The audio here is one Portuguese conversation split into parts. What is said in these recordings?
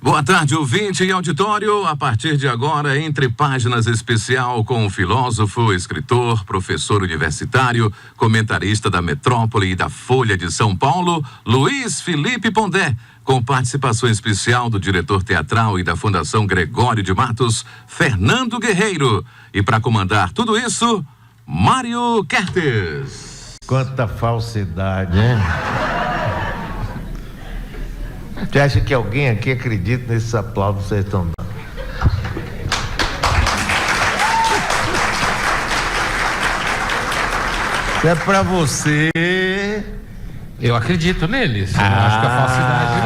Boa tarde, ouvinte e auditório. A partir de agora, Entre Páginas especial com o filósofo, escritor, professor universitário, comentarista da Metrópole e da Folha de São Paulo, Luiz Felipe Pondé, com participação especial do diretor teatral e da Fundação Gregório de Matos, Fernando Guerreiro. E para comandar tudo isso, Mário Kertes. Quanta falsidade, hein? Você acha que alguém aqui acredita nesses aplausos que vocês estão dando? Isso é pra você. Eu acredito neles. Eu não acho que é falsidade,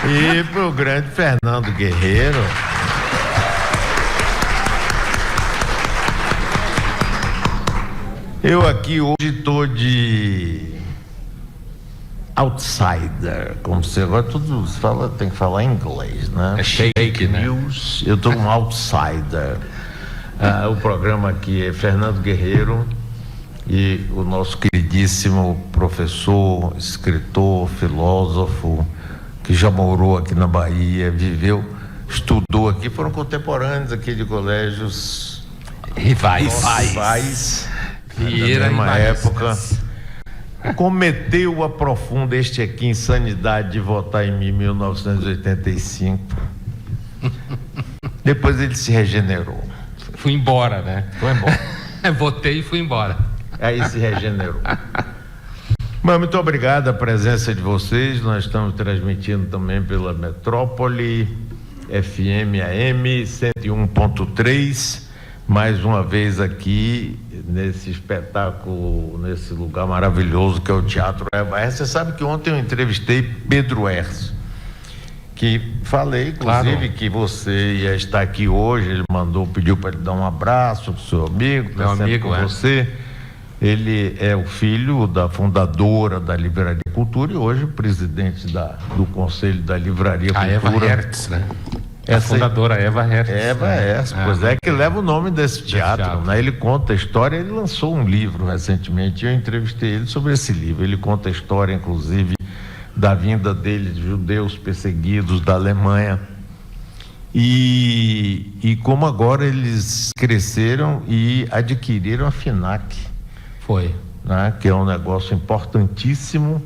não. E pro grande Fernando Guerreiro. Eu aqui hoje estou de outsider, como você agora tudo fala, tem que falar em inglês, né? É shake, né? News, eu estou um outsider. O programa aqui é Fernando Guerreiro e o nosso queridíssimo professor, escritor, filósofo, que já morou aqui na Bahia, viveu, estudou aqui, foram contemporâneos aqui de colégios rivais. Vieira na mesma e época. Cometeu a profunda insanidade de votar em mim em 1985. Depois ele se regenerou. Fui embora, né? Foi embora. Votei e fui embora. Aí se regenerou. Mas muito obrigado a presença de vocês. Nós estamos transmitindo também pela Metrópole, FM AM 101.3. Mais uma vez aqui nesse espetáculo, nesse lugar maravilhoso que é o Teatro Eva Herz. Você sabe que ontem eu entrevistei Pedro Herz, que falei, inclusive, que você ia estar aqui hoje. Ele pediu para ele dar um abraço pro seu amigo, meu amigo, com você. Ele é o filho da fundadora da Livraria Cultura e hoje presidente do Conselho da Livraria Cultura. Eva Herz, né? A fundadora Eva Herz. Eva Herz, pois é, que leva o nome desse teatro, né? Ele conta a história, ele lançou um livro recentemente, eu entrevistei ele sobre esse livro. Ele conta a história, inclusive, da vinda dele de judeus perseguidos da Alemanha e como agora eles cresceram e adquiriram a FINAC. Foi. Né? Que é um negócio importantíssimo,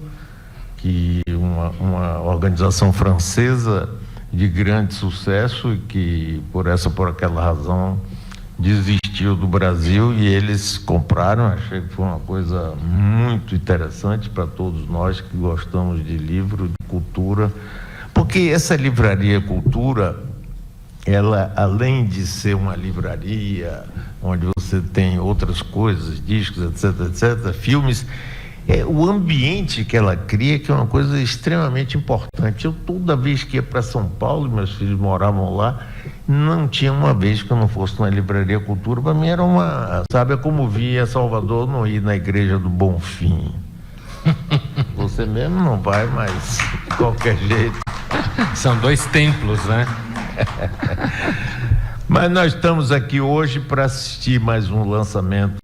que uma organização francesa de grande sucesso e que por aquela razão desistiu do Brasil e eles compraram. Achei que foi uma coisa muito interessante para todos nós que gostamos de livro, de cultura, porque essa Livraria Cultura, ela, além de ser uma livraria onde você tem outras coisas, discos, etc, etc, filmes, o ambiente que ela cria, que é uma coisa extremamente importante. Eu, toda vez que ia para São Paulo, meus filhos moravam lá, não tinha uma vez que eu não fosse na Livraria Cultura. Para mim era sabe, é como via Salvador não ir na Igreja do Bonfim. Você mesmo não vai, mas de qualquer jeito. São dois templos, né? Mas nós estamos aqui hoje para assistir mais um lançamento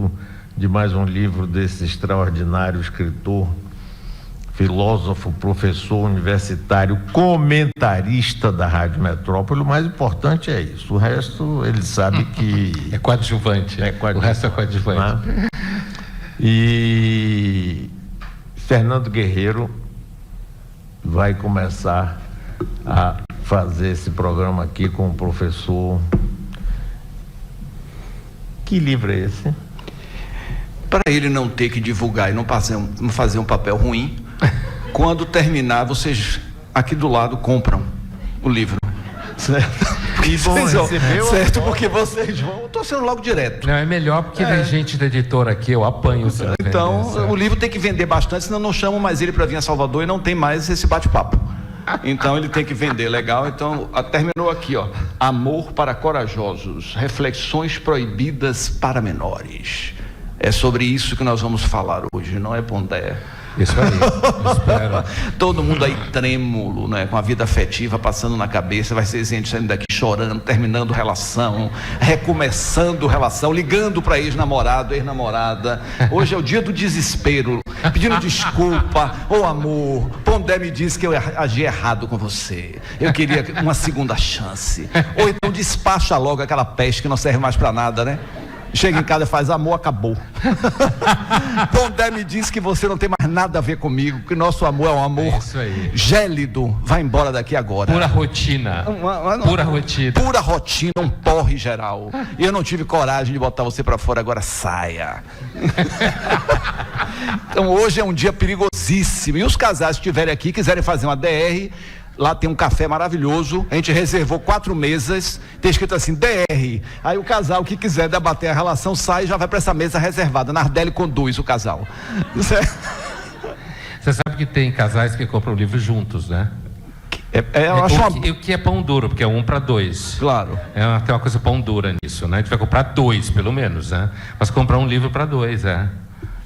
de mais um livro desse extraordinário escritor, filósofo, professor universitário, comentarista da Rádio Metrópole. O mais importante é isso. O resto, ele sabe que... É coadjuvante. O resto é coadjuvante. Né? E Fernando Guerreiro vai começar a fazer esse programa aqui com o professor. Que livro é esse? Para ele não ter que divulgar e não fazer um papel ruim, quando terminar, vocês aqui do lado compram o livro. Certo? E bom, certo, porque vocês vão, estou sendo logo direto. Não, é melhor porque tem gente da editora aqui, eu apanho. Então, o livro tem que vender bastante, senão não chamam mais ele para vir a Salvador e não tem mais esse bate-papo. Então ele tem que vender legal. Então terminou aqui, ó: Amor para Corajosos, Reflexões Proibidas para Menores. É sobre isso que nós vamos falar hoje, não é, Pondé? Isso aí, eu espero. Todo mundo aí trêmulo, né? Com a vida afetiva passando na cabeça. Vai ser gente saindo daqui chorando, terminando relação, recomeçando relação, ligando para ex-namorado, ex-namorada. Hoje é o dia do desespero. pedindo desculpa, ô amor, Pondé me disse que eu agi errado com você, eu queria uma segunda chance, ou então despacha logo aquela peste que não serve mais pra nada, né? Chega em casa e faz amor, acabou. Pondé me disse que você não tem mais nada a ver comigo, que nosso amor é um amor gélido, vai embora daqui agora. Pura rotina. Pura rotina. Pura rotina, um porre geral. E eu não tive coragem de botar você pra fora, agora saia. Então hoje é um dia perigosíssimo. E os casais que estiverem aqui, quiserem fazer uma DR, lá tem um café maravilhoso, a gente reservou 4 mesas, tem escrito assim, DR. Aí o casal que quiser debater a relação sai e já vai para essa mesa reservada. Nardelli conduz o casal. Você sabe que tem casais que compram livros juntos, né? Eu acho o que é pão duro, porque é 1 para 2. Claro. Tem uma coisa pão dura nisso, né? A gente vai comprar 2, pelo menos, né? Mas comprar um livro para 2,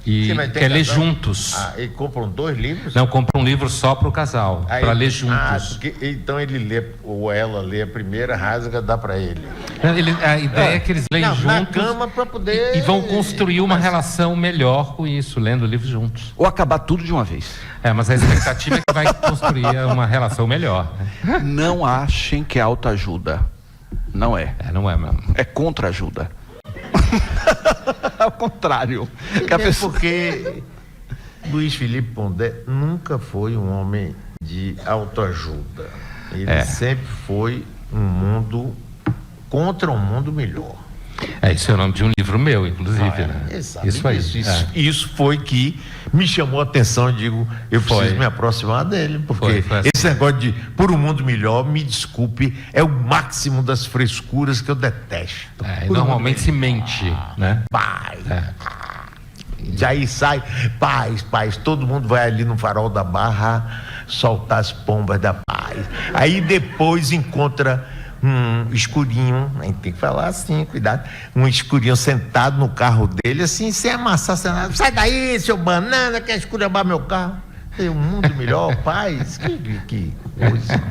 E quer ler juntos. E compram 2 livros? Não, compra um livro só para o casal, para ler juntos. Então ele lê, ou ela lê a primeira, rasga, dá para ele. A ideia é que eles leem juntos na cama para poder... e vão construir uma relação melhor com isso, lendo o livro juntos. Ou acabar tudo de uma vez. Mas a expectativa é que vai construir uma relação melhor. Não achem que é autoajuda. Não é. Não é mesmo. É contra-ajuda. Ao contrário. Porque Luiz Felipe Pondé nunca foi um homem de autoajuda. Ele sempre foi um mundo contra um mundo melhor. Isso é o nome de um livro meu, inclusive, né? Isso foi que me chamou a atenção. Eu preciso me aproximar dele, porque esse negócio de por um mundo melhor, me desculpe, é o máximo das frescuras que eu detesto. Normalmente se mente, né? Paz. Aí sai, paz, todo mundo vai ali no Farol da Barra soltar as pombas da paz. Aí depois encontra um escurinho, a gente tem que falar assim, cuidado, um escurinho sentado no carro dele, assim, sem amassar, sem nada. Sai daí, seu banana, quer esculhambar meu carro? Tem um mundo melhor, paz, que coisa.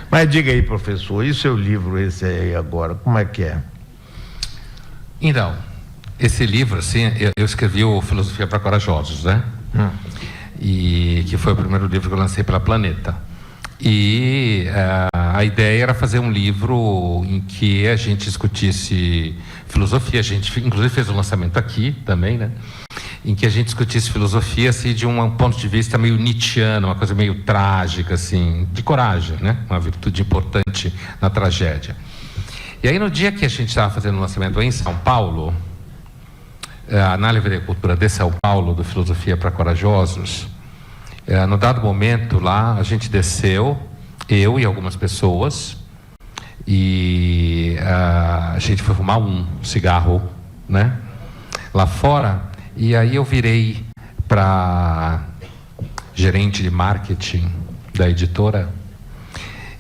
Mas diga aí, professor, e o seu livro esse aí agora, como é que é? Então, esse livro, assim, eu escrevi o Filosofia para Corajosos, né? E que foi o primeiro livro que eu lancei pela Planeta. E a ideia era fazer um livro em que a gente discutisse filosofia. A gente inclusive fez o lançamento aqui também, né? Em que a gente discutisse filosofia assim, de um ponto de vista meio nietzschiano, uma coisa meio trágica, assim, de coragem, né? Uma virtude importante na tragédia. E aí no dia que a gente estava fazendo o lançamento em São Paulo, na Livraria Cultura de São Paulo, do Filosofia para Corajosos, no dado momento lá, a gente desceu, eu e algumas pessoas, e a gente foi fumar um cigarro, né? Lá fora, e aí eu virei para gerente de marketing da editora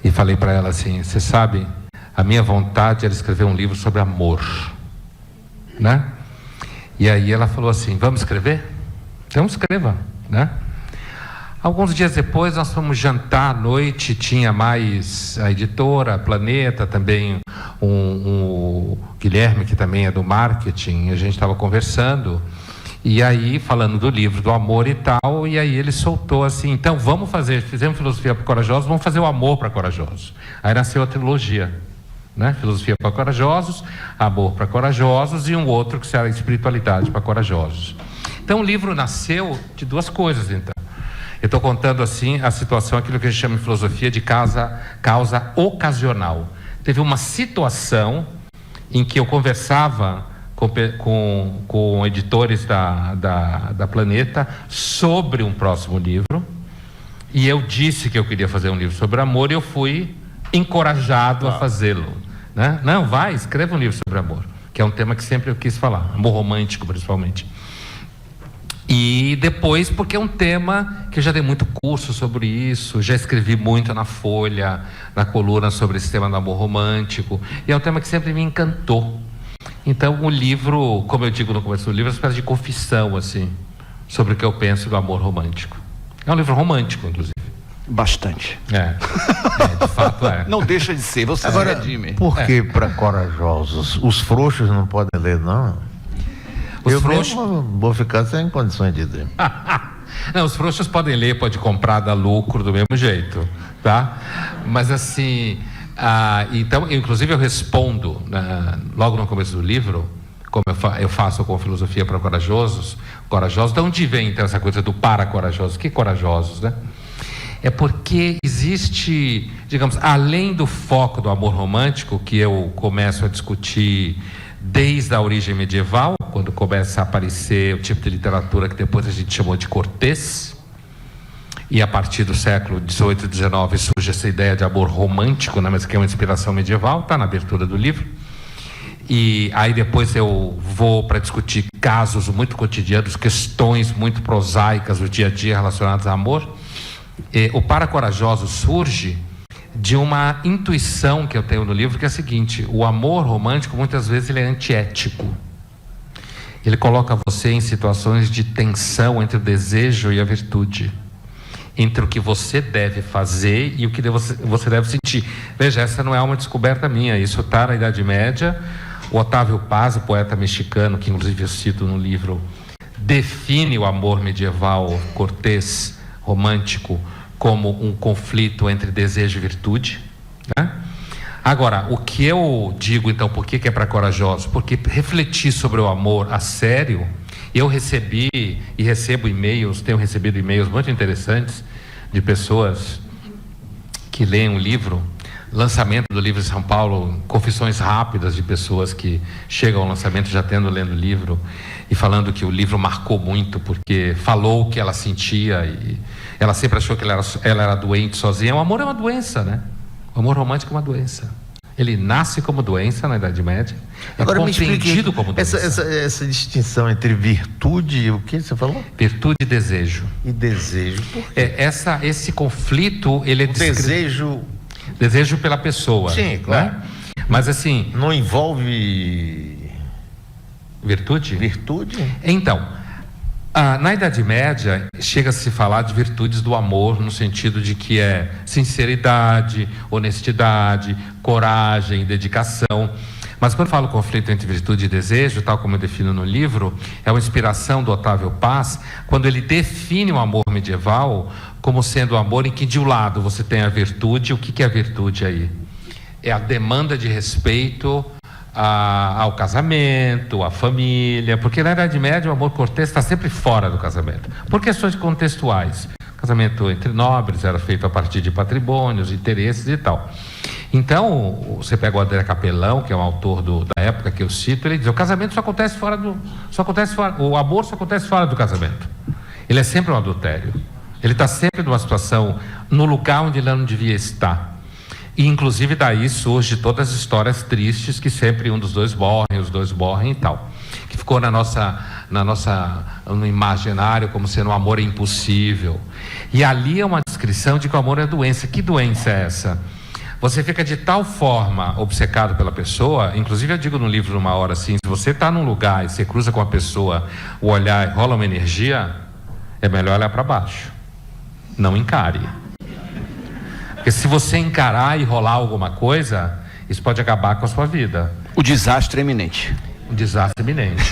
e falei para ela assim, você sabe, a minha vontade era escrever um livro sobre amor, né? E aí ela falou assim, vamos escrever? Então escreva, né? Alguns dias depois nós fomos jantar à noite, tinha mais a editora, a Planeta, também o Guilherme, que também é do marketing, a gente estava conversando, e aí falando do livro, do amor e tal, e aí ele soltou assim, então fizemos Filosofia para Corajosos, vamos fazer o amor para corajosos. Aí nasceu a trilogia, né? Filosofia para Corajosos, Amor para Corajosos e um outro que será Espiritualidade para Corajosos. Então o livro nasceu de 2 coisas, então. Eu estou contando assim a situação, aquilo que a gente chama em filosofia de causa ocasional. Teve uma situação em que eu conversava com editores da Planeta sobre um próximo livro, e eu disse que eu queria fazer um livro sobre amor e eu fui encorajado a fazê-lo, né? Não, escreva um livro sobre amor, que é um tema que sempre eu quis falar, amor romântico principalmente. E depois, porque é um tema que eu já dei muito curso sobre isso, já escrevi muito na Folha, na coluna sobre esse tema do amor romântico, e é um tema que sempre me encantou. Então o livro, como eu digo no começo do livro, é uma espécie de confissão, assim, sobre o que eu penso do amor romântico. É um livro romântico, inclusive. Bastante. De fato é. Não deixa de ser, você agora, se redime. Por que para corajosos? Os frouxos não podem ler, não? Os eu frouxos... mesmo vou ficar sem condições de dizer. Não, os frouxos podem ler, pode comprar, dar lucro do mesmo jeito, tá? Mas assim, então, inclusive eu respondo, logo no começo do livro, como eu faço com Filosofia para Corajosos, de onde vem então essa coisa do para corajosos? Que corajosos, né? É porque existe, digamos, além do foco do amor romântico, que eu começo a discutir desde a origem medieval, quando começa a aparecer o tipo de literatura que depois a gente chamou de cortês, e a partir do século XVIII e XIX surge essa ideia de amor romântico, né, mas que é uma inspiração medieval, está na abertura do livro. E aí depois eu vou para discutir casos muito cotidianos, questões muito prosaicas do dia a dia relacionadas a amor. O Para Corajosos surge de uma intuição que eu tenho no livro, que é a seguinte: o amor romântico muitas vezes ele é antiético. Ele coloca você em situações de tensão entre o desejo e a virtude, entre o que você deve fazer e o que você deve sentir. Veja, essa não é uma descoberta minha, isso está na Idade Média. O Otávio Paz, o poeta mexicano, que inclusive eu cito no livro, define o amor medieval cortês romântico como um conflito entre desejo e virtude, né? Agora, o que eu digo então, por que é para corajosos? Porque refletir sobre o amor a sério, eu recebi e recebo e-mails, tenho recebido e-mails muito interessantes de pessoas que leem um livro, lançamento do livro em São Paulo, confissões rápidas de pessoas que chegam ao lançamento já lendo o livro e falando que o livro marcou muito porque falou o que ela sentia e ela sempre achou que ela era doente sozinha. O amor é uma doença, né? O amor romântico é uma doença. Ele nasce como doença na Idade Média, agora compreendido como doença. Essa distinção entre virtude e o que você falou? Virtude e desejo. E desejo, por quê? Esse conflito, ele é Desejo pela pessoa. Sim, claro. Né? Mas assim... Não envolve... Virtude? Virtude? Então, na Idade Média, chega-se a falar de virtudes do amor, no sentido de que é sinceridade, honestidade, coragem, dedicação. Mas quando eu falo conflito entre virtude e desejo, tal como eu defino no livro, é uma inspiração do Otávio Paz, quando ele define o amor medieval como sendo o amor em que de um lado você tem a virtude. O que é a virtude aí? É a demanda de respeito ao casamento, à família, porque na Idade Média o amor cortês está sempre fora do casamento, por questões contextuais. O casamento entre nobres era feito a partir de patrimônios, interesses e tal. Então, você pega o André Capelão, que é um autor da época que eu cito, ele diz: o casamento o amor só acontece fora do casamento. Ele é sempre um adultério. Ele está sempre numa situação, no lugar onde ele não devia estar. E inclusive daí surge todas as histórias tristes que sempre um dos dois morre, os dois morrem e tal. Que ficou no imaginário como sendo um amor impossível. E ali é uma descrição de que o amor é doença. Que doença é essa? Você fica de tal forma obcecado pela pessoa, inclusive eu digo no livro numa hora assim, se você está num lugar e você cruza com a pessoa, o olhar rola uma energia, é melhor olhar para baixo. Não encare. Porque se você encarar e rolar alguma coisa, isso pode acabar com a sua vida. O desastre é iminente. Um desastre iminente.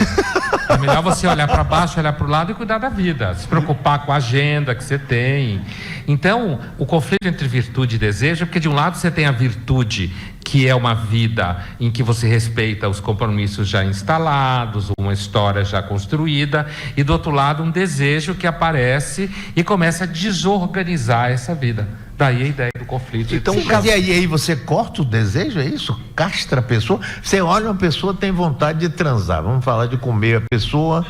É melhor você olhar para baixo, olhar para o lado e cuidar da vida, se preocupar com a agenda que você tem. Então, o conflito entre virtude e desejo é porque de um lado você tem a virtude, que é uma vida em que você respeita os compromissos já instalados, uma história já construída, e do outro lado um desejo que aparece e começa a desorganizar essa vida. Daí a ideia do conflito. Então, e aí você corta o desejo, é isso? Castra a pessoa? Você olha uma pessoa, tem vontade de transar, vamos falar de comer a pessoa,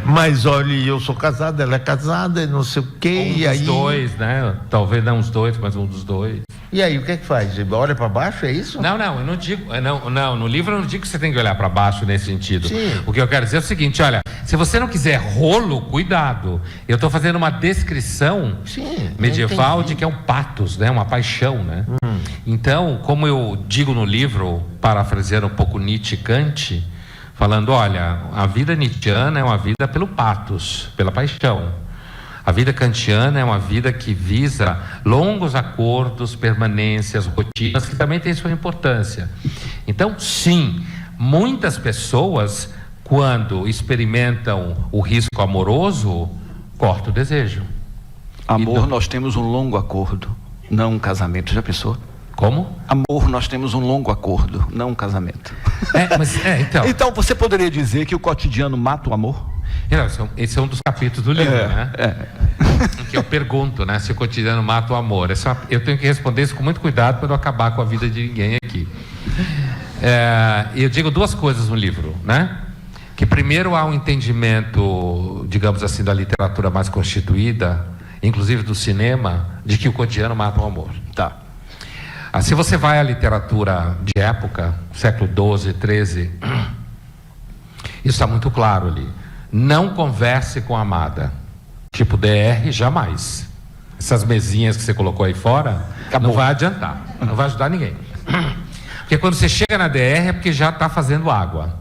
mas olha, eu sou casado, ela é casada, não sei o quê, e aí... dois, né? Talvez não os dois, mas um dos dois. E aí, o que é que faz? Olha para baixo, é isso? Não, eu não digo, não, no livro eu não digo que você tem que olhar para baixo nesse sentido. Sim. O que eu quero dizer é o seguinte, olha, se você não quiser rolo, cuidado. Eu estou fazendo uma descrição medieval de que é um patos, né? Uma paixão, né? Então, como eu digo no livro, parafraseando um pouco Nietzsche e Kant, falando, olha, a vida nietzschiana é uma vida pelo patos, pela paixão. A vida kantiana é uma vida que visa longos acordos, permanências, rotinas, que também tem sua importância. Então, sim, muitas pessoas, quando experimentam o risco amoroso, corta o desejo. Amor, nós temos um longo acordo, não um casamento. Já pensou? Como? Amor, nós temos um longo acordo, não um casamento. Então. Então, você poderia dizer que o cotidiano mata o amor? Esse é um dos capítulos do livro, né? Em que eu pergunto, né, se o cotidiano mata o amor. Eu tenho que responder isso com muito cuidado para não acabar com a vida de ninguém aqui. Eu digo duas coisas no livro, né? Que primeiro há um entendimento, digamos assim, da literatura mais constituída, inclusive do cinema, de que o cotidiano mata o amor. Tá. Se você vai à literatura de época, século XII, XIII, isso está muito claro ali. Não converse com a amada. Tipo DR, jamais. Essas mesinhas que você colocou aí fora, acabou. Não vai adiantar, não vai ajudar ninguém. Porque quando você chega na DR é porque já está fazendo água.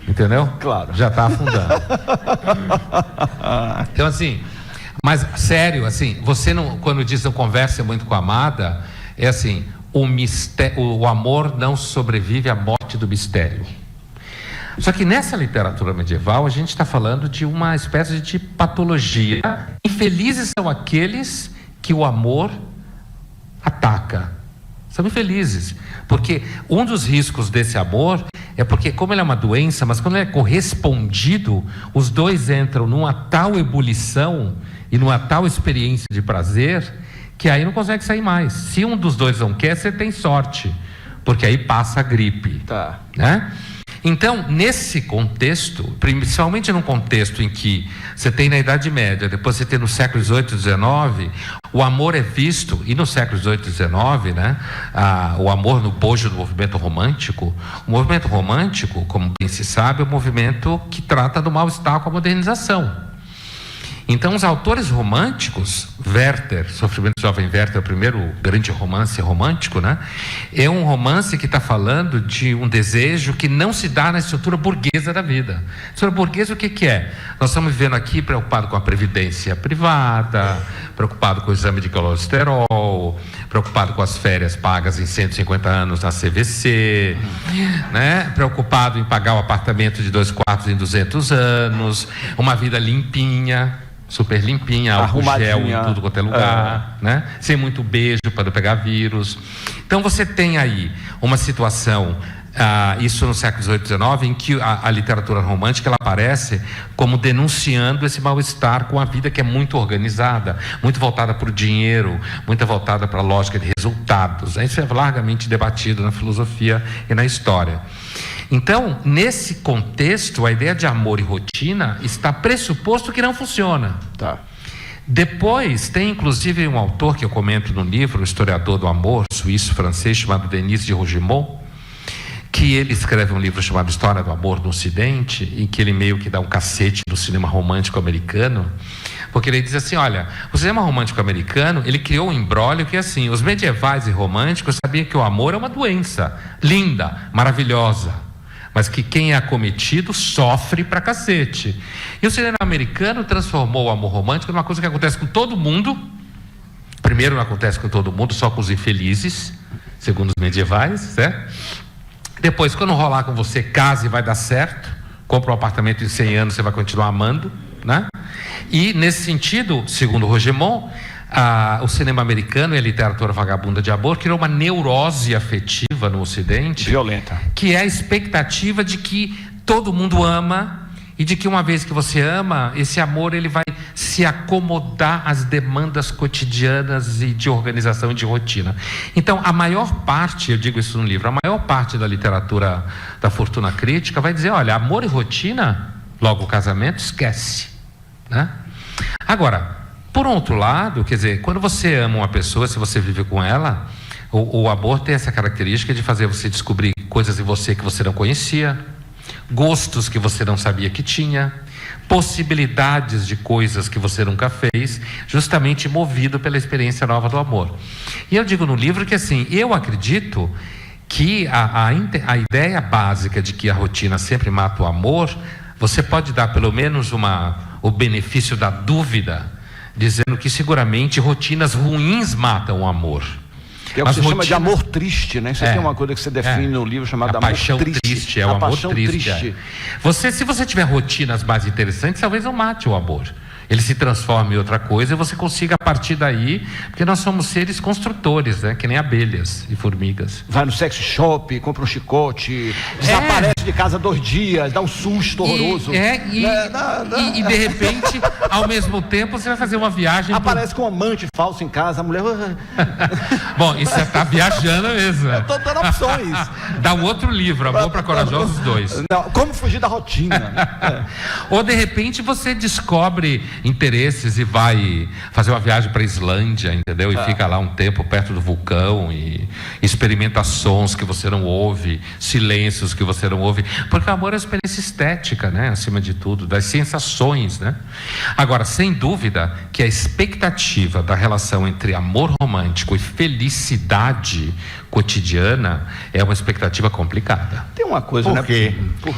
Entendeu? Claro. Já está afundando. Então assim, mas sério, assim, você não, quando diz não converse muito com a amada, é assim, o amor não sobrevive à morte do mistério. Só que nessa literatura medieval a gente está falando de uma espécie de patologia. Infelizes são aqueles que o amor ataca. São infelizes, porque um dos riscos desse amor é porque, como ele é uma doença, mas quando ele é correspondido, os dois entram numa tal ebulição e numa tal experiência de prazer que aí não consegue sair mais. Se um dos dois não quer, você tem sorte, porque aí passa a gripe. Tá. Né? Então, nesse contexto, principalmente num contexto em que você tem na Idade Média, depois você tem no século XVIII e XIX, o amor é visto, e no século XVIII e XIX, né, o amor no bojo do movimento romântico. O movimento romântico, como bem se sabe, é um movimento que trata do mal-estar com a modernização. Então, os autores românticos, Werther, Sofrimento do Jovem Werther, é o primeiro grande romance romântico, né? É um romance que está falando de um desejo que não se dá na estrutura burguesa da vida. A estrutura burguesa, o que é? Nós estamos vivendo aqui preocupados com a previdência privada, preocupado com o exame de colesterol, preocupado com as férias pagas em 150 anos na CVC, né? Preocupado em pagar o apartamento de 2 quartos em 200 anos, uma vida limpinha, super limpinha, álcool gel em tudo quanto é lugar, né? Sem muito beijo para não pegar vírus. Então você tem aí uma situação, isso no século XVIII e XIX, em que a literatura romântica ela aparece como denunciando esse mal-estar com a vida que é muito organizada, muito voltada para o dinheiro, muito voltada para a lógica de resultados. Isso é largamente debatido na filosofia e na história. Então, nesse contexto, a ideia de amor e rotina está pressuposto que não funciona. Tá. Depois, tem inclusive um autor que eu comento no livro, o historiador do amor, suíço-francês, chamado Denis de Rougemont, que ele escreve um livro chamado História do Amor no Ocidente, em que ele meio que dá um cacete no cinema romântico americano, porque ele diz assim, olha, o cinema romântico americano, ele criou um imbróglio que assim, os medievais e românticos sabiam que o amor é uma doença, linda, maravilhosa, mas que quem é acometido sofre pra cacete. E o cinema americano transformou o amor romântico numa coisa que acontece com todo mundo. Primeiro não acontece com todo mundo, só com os infelizes, segundo os medievais, certo? Depois, quando rolar com você, case e vai dar certo. Compra um apartamento em 100 anos, você vai continuar amando, né? E nesse sentido, segundo Rougemont, o cinema americano e a literatura vagabunda de amor criou uma neurose afetiva no Ocidente, violenta, que é a expectativa de que todo mundo ama e de que uma vez que você ama, esse amor ele vai se acomodar às demandas cotidianas e de organização e de rotina. Então, a maior parte, eu digo isso no livro, a maior parte da literatura da fortuna crítica vai dizer, olha, amor e rotina, logo o casamento, esquece, né? Agora, por outro lado, quer dizer, quando você ama uma pessoa, se você vive com ela, o amor tem essa característica de fazer você descobrir coisas em você que você não conhecia, gostos que você não sabia que tinha, possibilidades de coisas que você nunca fez, justamente movido pela experiência nova do amor. E eu digo no livro que assim, eu acredito que a ideia básica de que a rotina sempre mata o amor, você pode dar pelo menos o benefício da dúvida, dizendo que seguramente rotinas ruins matam o amor. É o que você chama de amor triste, né? Isso aqui é uma coisa que você define no livro chamado amor paixão triste. É o amor triste. Se você tiver rotinas mais interessantes, talvez não mate o amor. ele se transforma em outra coisa e você consiga a partir daí, porque nós somos seres construtores, né? Que nem abelhas e formigas. Vai no sex shop, compra um chicote, desaparece de casa 2 dias, dá um susto horroroso. E de repente, ao mesmo tempo, você vai fazer uma viagem. Aparece com um amante falso em casa, a mulher. Bom, isso você tá viajando mesmo. Eu tô dando opções. Dá um outro livro, Amor para Corajosos 2. Não, como fugir da rotina. Ou de repente você descobre interesses e vai fazer uma viagem para a Islândia, entendeu? E fica lá um tempo perto do vulcão e experimenta sons que você não ouve, silêncios que você não ouve, porque o amor é uma experiência estética, né? Acima de tudo, das sensações, né? Agora, sem dúvida que a expectativa da relação entre amor romântico e felicidade cotidiana é uma expectativa complicada. Tem uma coisa, Por né? quê?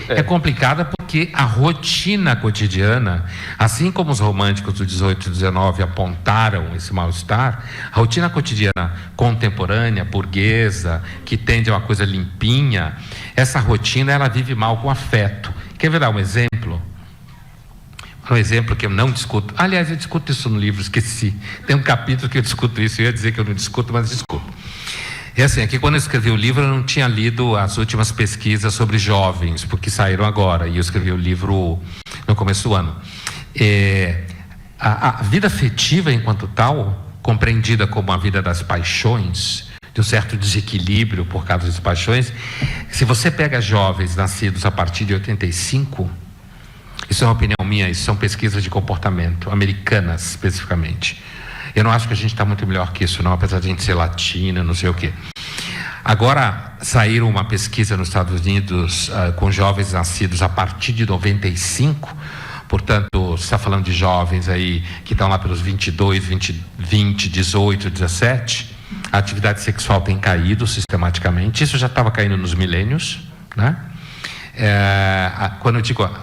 É complicada porque a rotina cotidiana, assim como os românticos do 18 e 19 apontaram esse mal-estar, a rotina cotidiana contemporânea, burguesa, que tende a uma coisa limpinha, essa rotina ela vive mal com afeto. Quer ver dar um exemplo? Um exemplo que eu não discuto. Aliás, eu discuto isso no livro, esqueci. Tem um capítulo que eu discuto isso, eu ia dizer que eu não discuto, mas discuto. É assim, aqui quando eu escrevi o livro eu não tinha lido as últimas pesquisas sobre jovens, porque saíram agora, e eu escrevi o livro no começo do ano. A vida afetiva enquanto tal, compreendida como a vida das paixões, de um certo desequilíbrio por causa das paixões, se você pega jovens nascidos a partir de 85, isso é uma opinião minha, isso são pesquisas de comportamento, americanas especificamente. Eu não acho que a gente está muito melhor que isso não, apesar de a gente ser latina, não sei o quê. Agora, saiu uma pesquisa nos Estados Unidos com jovens nascidos a partir de 95, portanto, você está falando de jovens aí que estão lá pelos 22, 20, 18, 17, a atividade sexual tem caído sistematicamente, isso já estava caindo nos milênios, né?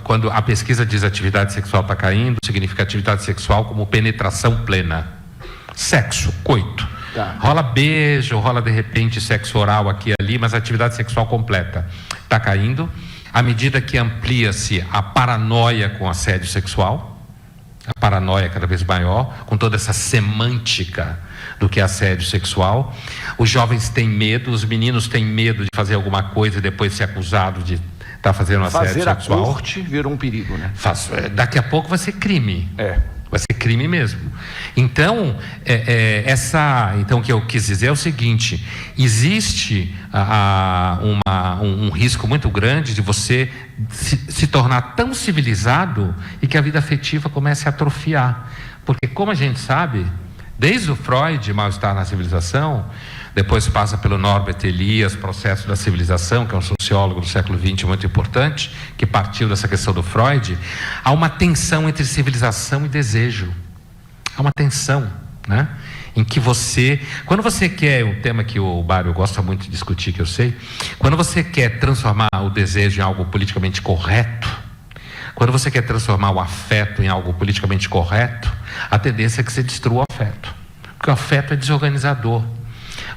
Quando a pesquisa diz atividade sexual está caindo, significa atividade sexual como penetração plena. Sexo, coito. Tá. Rola beijo, rola de repente sexo oral aqui e ali, mas a atividade sexual completa está caindo. À medida que amplia-se a paranoia com assédio sexual, a paranoia cada vez maior, com toda essa semântica do que é assédio sexual. Os jovens têm medo, os meninos têm medo de fazer alguma coisa e depois ser acusado de estar fazendo assédio sexual. Fazer a corte virou um perigo, né? Daqui a pouco vai ser crime. Vai ser crime mesmo. Então, então o que eu quis dizer é o seguinte: existe um risco muito grande de você se tornar tão civilizado e que a vida afetiva comece a atrofiar. Porque, como a gente sabe, desde o Freud, mal-estar na civilização, depois passa pelo Norbert Elias, processo da civilização, que é um sociólogo do século XX muito importante, que partiu dessa questão do Freud. Há uma tensão entre civilização e desejo. Há uma tensão, né? Em que quando você quer, um tema que o Mário gosta muito de discutir, que eu sei, quando você quer transformar o desejo em algo politicamente correto, quando você quer transformar o afeto em algo politicamente correto, a tendência é que você destrua o afeto, porque o afeto é desorganizador.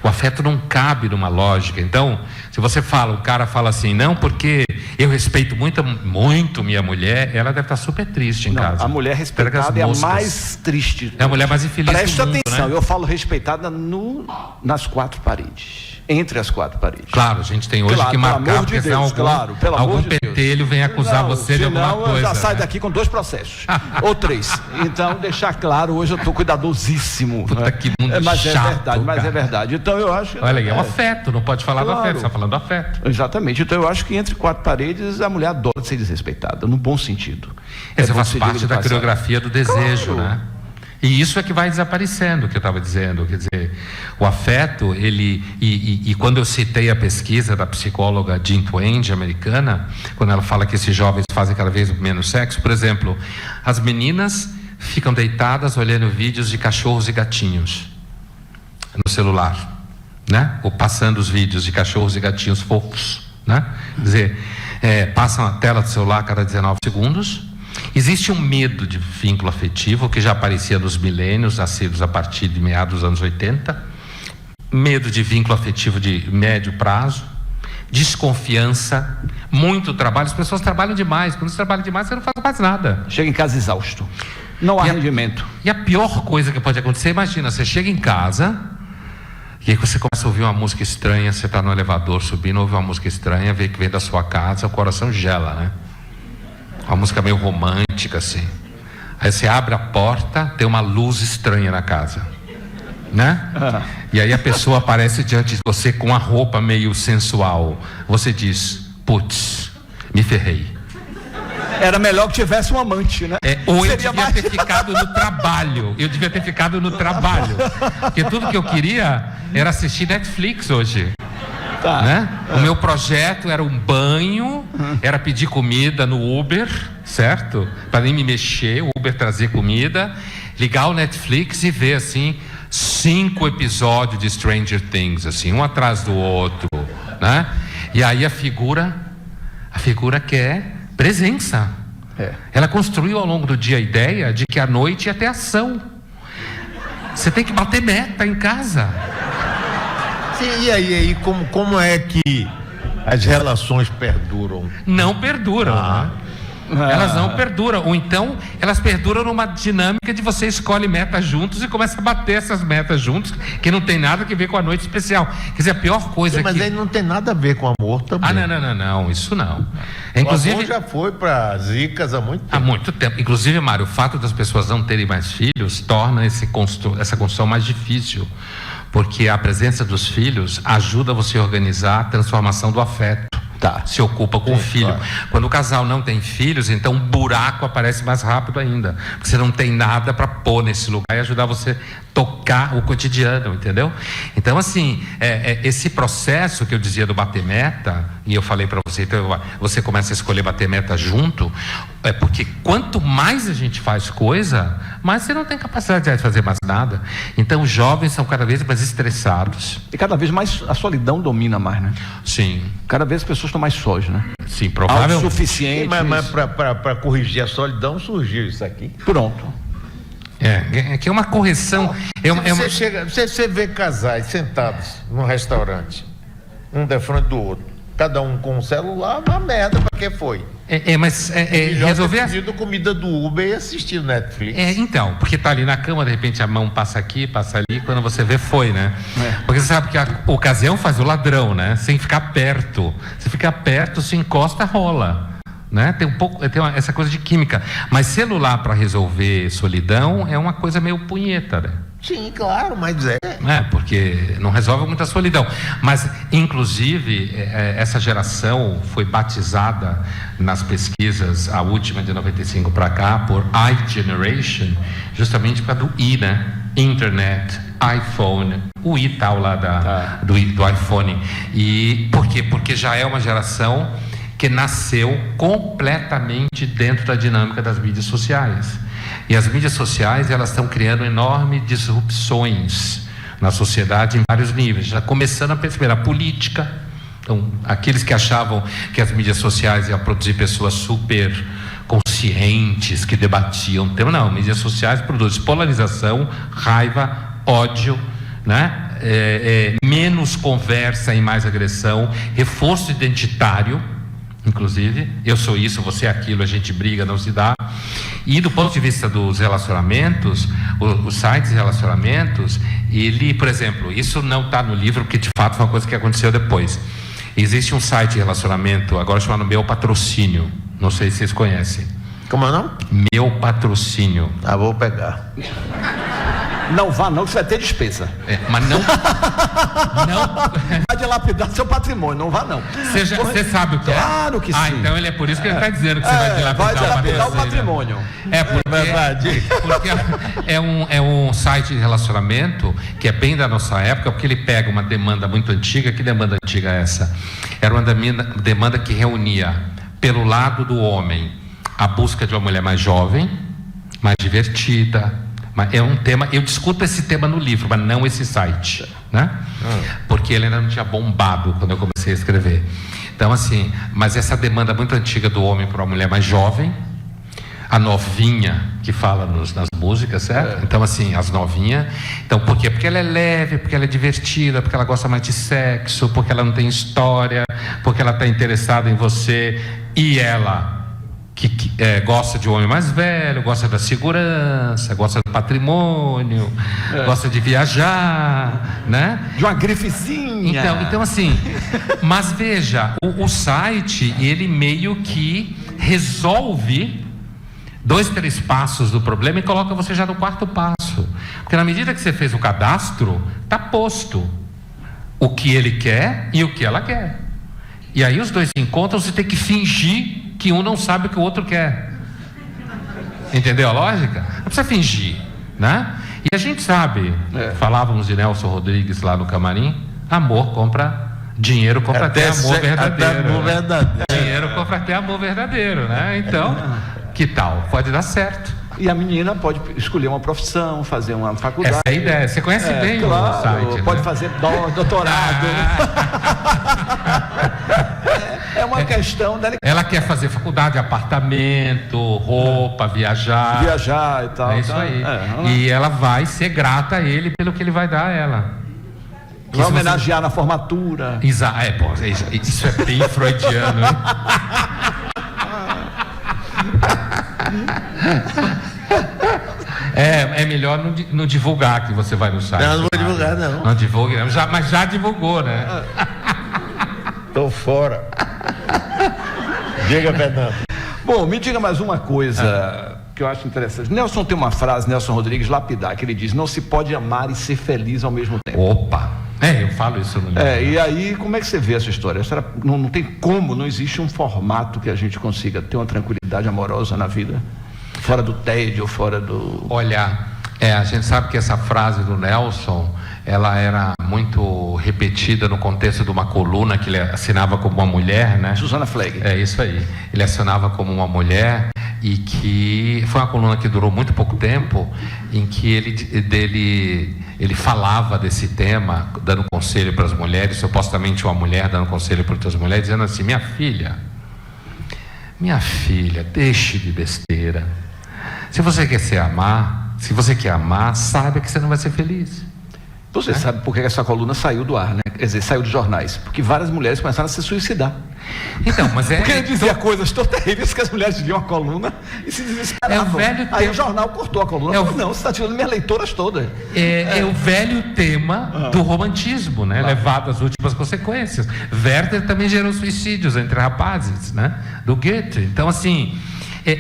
O afeto não cabe numa lógica. Então, se você o cara fala assim, não, porque eu respeito muito minha mulher, ela deve estar super triste em casa. A mulher respeitada é a mais triste. É a mulher mais infeliz do mundo. Presta atenção, né? Eu falo respeitada nas 4 paredes. Entre as 4 paredes. Claro, a gente tem hoje que marcar, porque senão algum pentelho vem acusar você de alguma coisa. Eu já saio né? daqui com 2 processos. Ou 3. Então, deixar claro, hoje eu estou cuidadosíssimo. Puta, que mundo mas chato, é verdade, mas é verdade. Então eu acho. Olha, é um afeto, não pode falar do afeto, você está falando do afeto. Exatamente. Então eu acho que entre 4 paredes a mulher adora ser desrespeitada, no bom sentido. Essa faz parte da coreografia do desejo, né? E isso é que vai desaparecendo, que eu estava dizendo. Quer dizer, o afeto, e quando eu citei a pesquisa da psicóloga Jean Twenge, americana, quando ela fala que esses jovens fazem cada vez menos sexo, por exemplo, as meninas ficam deitadas olhando vídeos de cachorros e gatinhos no celular, né? Ou passando os vídeos de cachorros e gatinhos fofos, né? Quer dizer, passam a tela do celular a cada 19 segundos. Existe um medo de vínculo afetivo que já aparecia nos milênios, nascidos a partir de meados dos anos 80. Medo de vínculo afetivo de médio prazo, desconfiança, muito trabalho. As pessoas trabalham demais. Quando você trabalha demais, você não faz mais nada. Chega em casa exausto. Não há rendimento. E a pior coisa que pode acontecer, imagina, você chega em casa e aí você começa a ouvir uma música estranha, você está no elevador subindo, ouve uma música estranha, vê que vem da sua casa, o coração gela, né? Uma música meio romântica assim. Aí você abre a porta, tem uma luz estranha na casa, né? E aí a pessoa aparece diante de você com uma roupa meio sensual. Você diz, putz, me ferrei. Era melhor que tivesse um amante, né? Ou eu devia ter ficado no trabalho. Porque tudo que eu queria era assistir Netflix hoje. Tá. Né? O meu projeto era um banho, era pedir comida no Uber, certo? Para nem me mexer, o Uber trazer comida, ligar o Netflix e ver assim 5 episódios de Stranger Things, assim, um atrás do outro, né? E aí a figura quer presença. Ela construiu ao longo do dia a ideia de que à noite ia ter ação. Você tem que bater meta em casa. Sim, e aí como é que as relações perduram? Não perduram, né? Elas não perduram. Ou então, elas perduram numa dinâmica de você escolhe metas juntos e começa a bater essas metas juntos, que não tem nada a ver com a noite especial. Quer dizer, a pior coisa mas aí não tem nada a ver com amor também. Não, isso não. Inclusive, o amor já foi para zicas há muito tempo. Há muito tempo. Inclusive, Mário, o fato das pessoas não terem mais filhos torna essa construção mais difícil. Porque a presença dos filhos ajuda você a organizar a transformação do afeto. Se ocupa com o filho. Claro. Quando o casal não tem filhos, então um buraco aparece mais rápido ainda. Porque você não tem nada para pôr nesse lugar e ajudar você a tocar o cotidiano, entendeu? Então, assim, esse processo que eu dizia do bater meta, e eu falei para você, então você começa a escolher bater meta junto, porque quanto mais a gente faz coisa, mais você não tem capacidade de fazer mais nada. Então, os jovens são cada vez mais estressados. E cada vez mais a solidão domina mais, né? Sim. Cada vez as pessoas estão mais sós, né? Sim, provavelmente. Autossuficientes. Mas para corrigir a solidão surgiu isso aqui. Pronto. Que é uma correção. Você vê casais sentados num restaurante, um de frente do outro, cada um com um celular, uma merda, para que foi? Mas resolver pedindo comida do Uber e assistir Netflix. Então, porque tá ali na cama, de repente a mão passa aqui, passa ali, quando você vê, foi, né? Porque você sabe que a ocasião faz o ladrão, né? Sem ficar perto. Se ficar perto, se encosta, rola. Né? Tem essa coisa de química. Mas celular para resolver solidão é uma coisa meio punheta, né? Sim, claro, mas porque não resolve muita solidão. Mas, inclusive, essa geração foi batizada nas pesquisas, a última de 95 para cá, por iGeneration, justamente por causa do I, né? Internet, iPhone, o I tal lá do iPhone. E por quê? Porque já é uma geração que nasceu completamente dentro da dinâmica das mídias sociais. E as mídias sociais, elas estão criando enormes disrupções na sociedade em vários níveis. Já começando a perceber a política. Então, aqueles que achavam que as mídias sociais iam produzir pessoas super conscientes, que debatiam. Não, mídias sociais produzem polarização, raiva, ódio, né? Menos conversa e mais agressão, reforço identitário. Inclusive, eu sou isso, você é aquilo, a gente briga, não se dá. E do ponto de vista dos relacionamentos, os sites de relacionamentos, ele, por exemplo, isso não está no livro, porque de fato foi uma coisa que aconteceu depois. Existe um site de relacionamento, agora chamado Meu Patrocínio, não sei se vocês conhecem. Como é o nome? Meu Patrocínio. Vou pegar. Não vá não, que você vai ter despesa. Mas não vai dilapidar seu patrimônio, não vá não. Você sabe o que é? Claro que sim. Então ele é por isso que ele está dizendo que você vai dilapidar o patrimônio. Porque é um site de relacionamento que é bem da nossa época, porque ele pega uma demanda muito antiga. Que demanda antiga é essa? Era uma demanda que reunia, pelo lado do homem, a busca de uma mulher mais jovem, mais divertida. Mas é um tema, eu discuto esse tema no livro, mas não esse site, né? Porque ele ainda não tinha bombado quando eu comecei a escrever. Então, assim, mas essa demanda muito antiga do homem para uma mulher mais jovem, a novinha que fala nas músicas, certo? Então, assim, as novinhas. Então, por quê? Porque ela é leve, porque ela é divertida, porque ela gosta mais de sexo, porque ela não tem história, porque ela está interessada em você e ela gosta de um homem mais velho, gosta da segurança, gosta do patrimônio, gosta de viajar, né? De uma grifezinha. Então assim, mas veja, o site, ele meio que resolve 2, 3 passos do problema e coloca você já no 4º passo. Porque na medida que você fez o cadastro, está posto o que ele quer e o que ela quer. E aí os dois se encontram, você tem que fingir que um não sabe o que o outro quer. Entendeu a lógica? Não precisa fingir, né? E a gente sabe, falávamos de Nelson Rodrigues lá no camarim, amor compra, dinheiro compra até amor verdadeiro. Dinheiro compra até amor verdadeiro, né? Então, que tal? Pode dar certo. E a menina pode escolher uma profissão, fazer uma faculdade. Essa é a ideia. Você conhece bem o site, pode né? fazer doutorado. É uma questão dela. Ela quer fazer faculdade, apartamento, roupa, viajar. Viajar e tal. É isso aí. E ela vai ser grata a ele pelo que ele vai dar a ela. Vai homenagear na formatura. Isso é bem freudiano, hein? É melhor não divulgar que você vai no site. Não vou divulgar, não. Não divulgue, não. Mas já divulgou, né? Tô fora. Diga, Fernando. Bom, me diga mais uma coisa que eu acho interessante. Nelson tem uma frase, Nelson Rodrigues, lapidar, que ele diz: não se pode amar e ser feliz ao mesmo tempo. Opa! Eu falo isso no livro. E aí, como é que você vê essa história? Não tem como, não existe um formato que a gente consiga ter uma tranquilidade amorosa na vida, fora do tédio, fora do... Olha, a gente sabe que essa frase do Nelson, ela era muito repetida no contexto de uma coluna que ele assinava como uma mulher, né? Susana Flegg. É isso aí. Ele assinava como uma mulher e que foi uma coluna que durou muito pouco tempo, em que ele falava desse tema, dando conselho para as mulheres, supostamente uma mulher dando conselho para outras mulheres, dizendo assim: minha filha, deixe de besteira. Se você quer amar, saiba que você não vai ser feliz. Você sabe por que essa coluna saiu do ar, né? Quer dizer, saiu dos jornais. Porque várias mulheres começaram a se suicidar. Então, mas porque ele dizia coisas tão terríveis que as mulheres liam a coluna e se desesperavam. Aí o jornal cortou a coluna. Não, você está tirando minhas leitoras todas. É o velho tema do romantismo, né? Levado às últimas consequências. Werther também gerou suicídios entre rapazes, né? Do Goethe. Então, assim...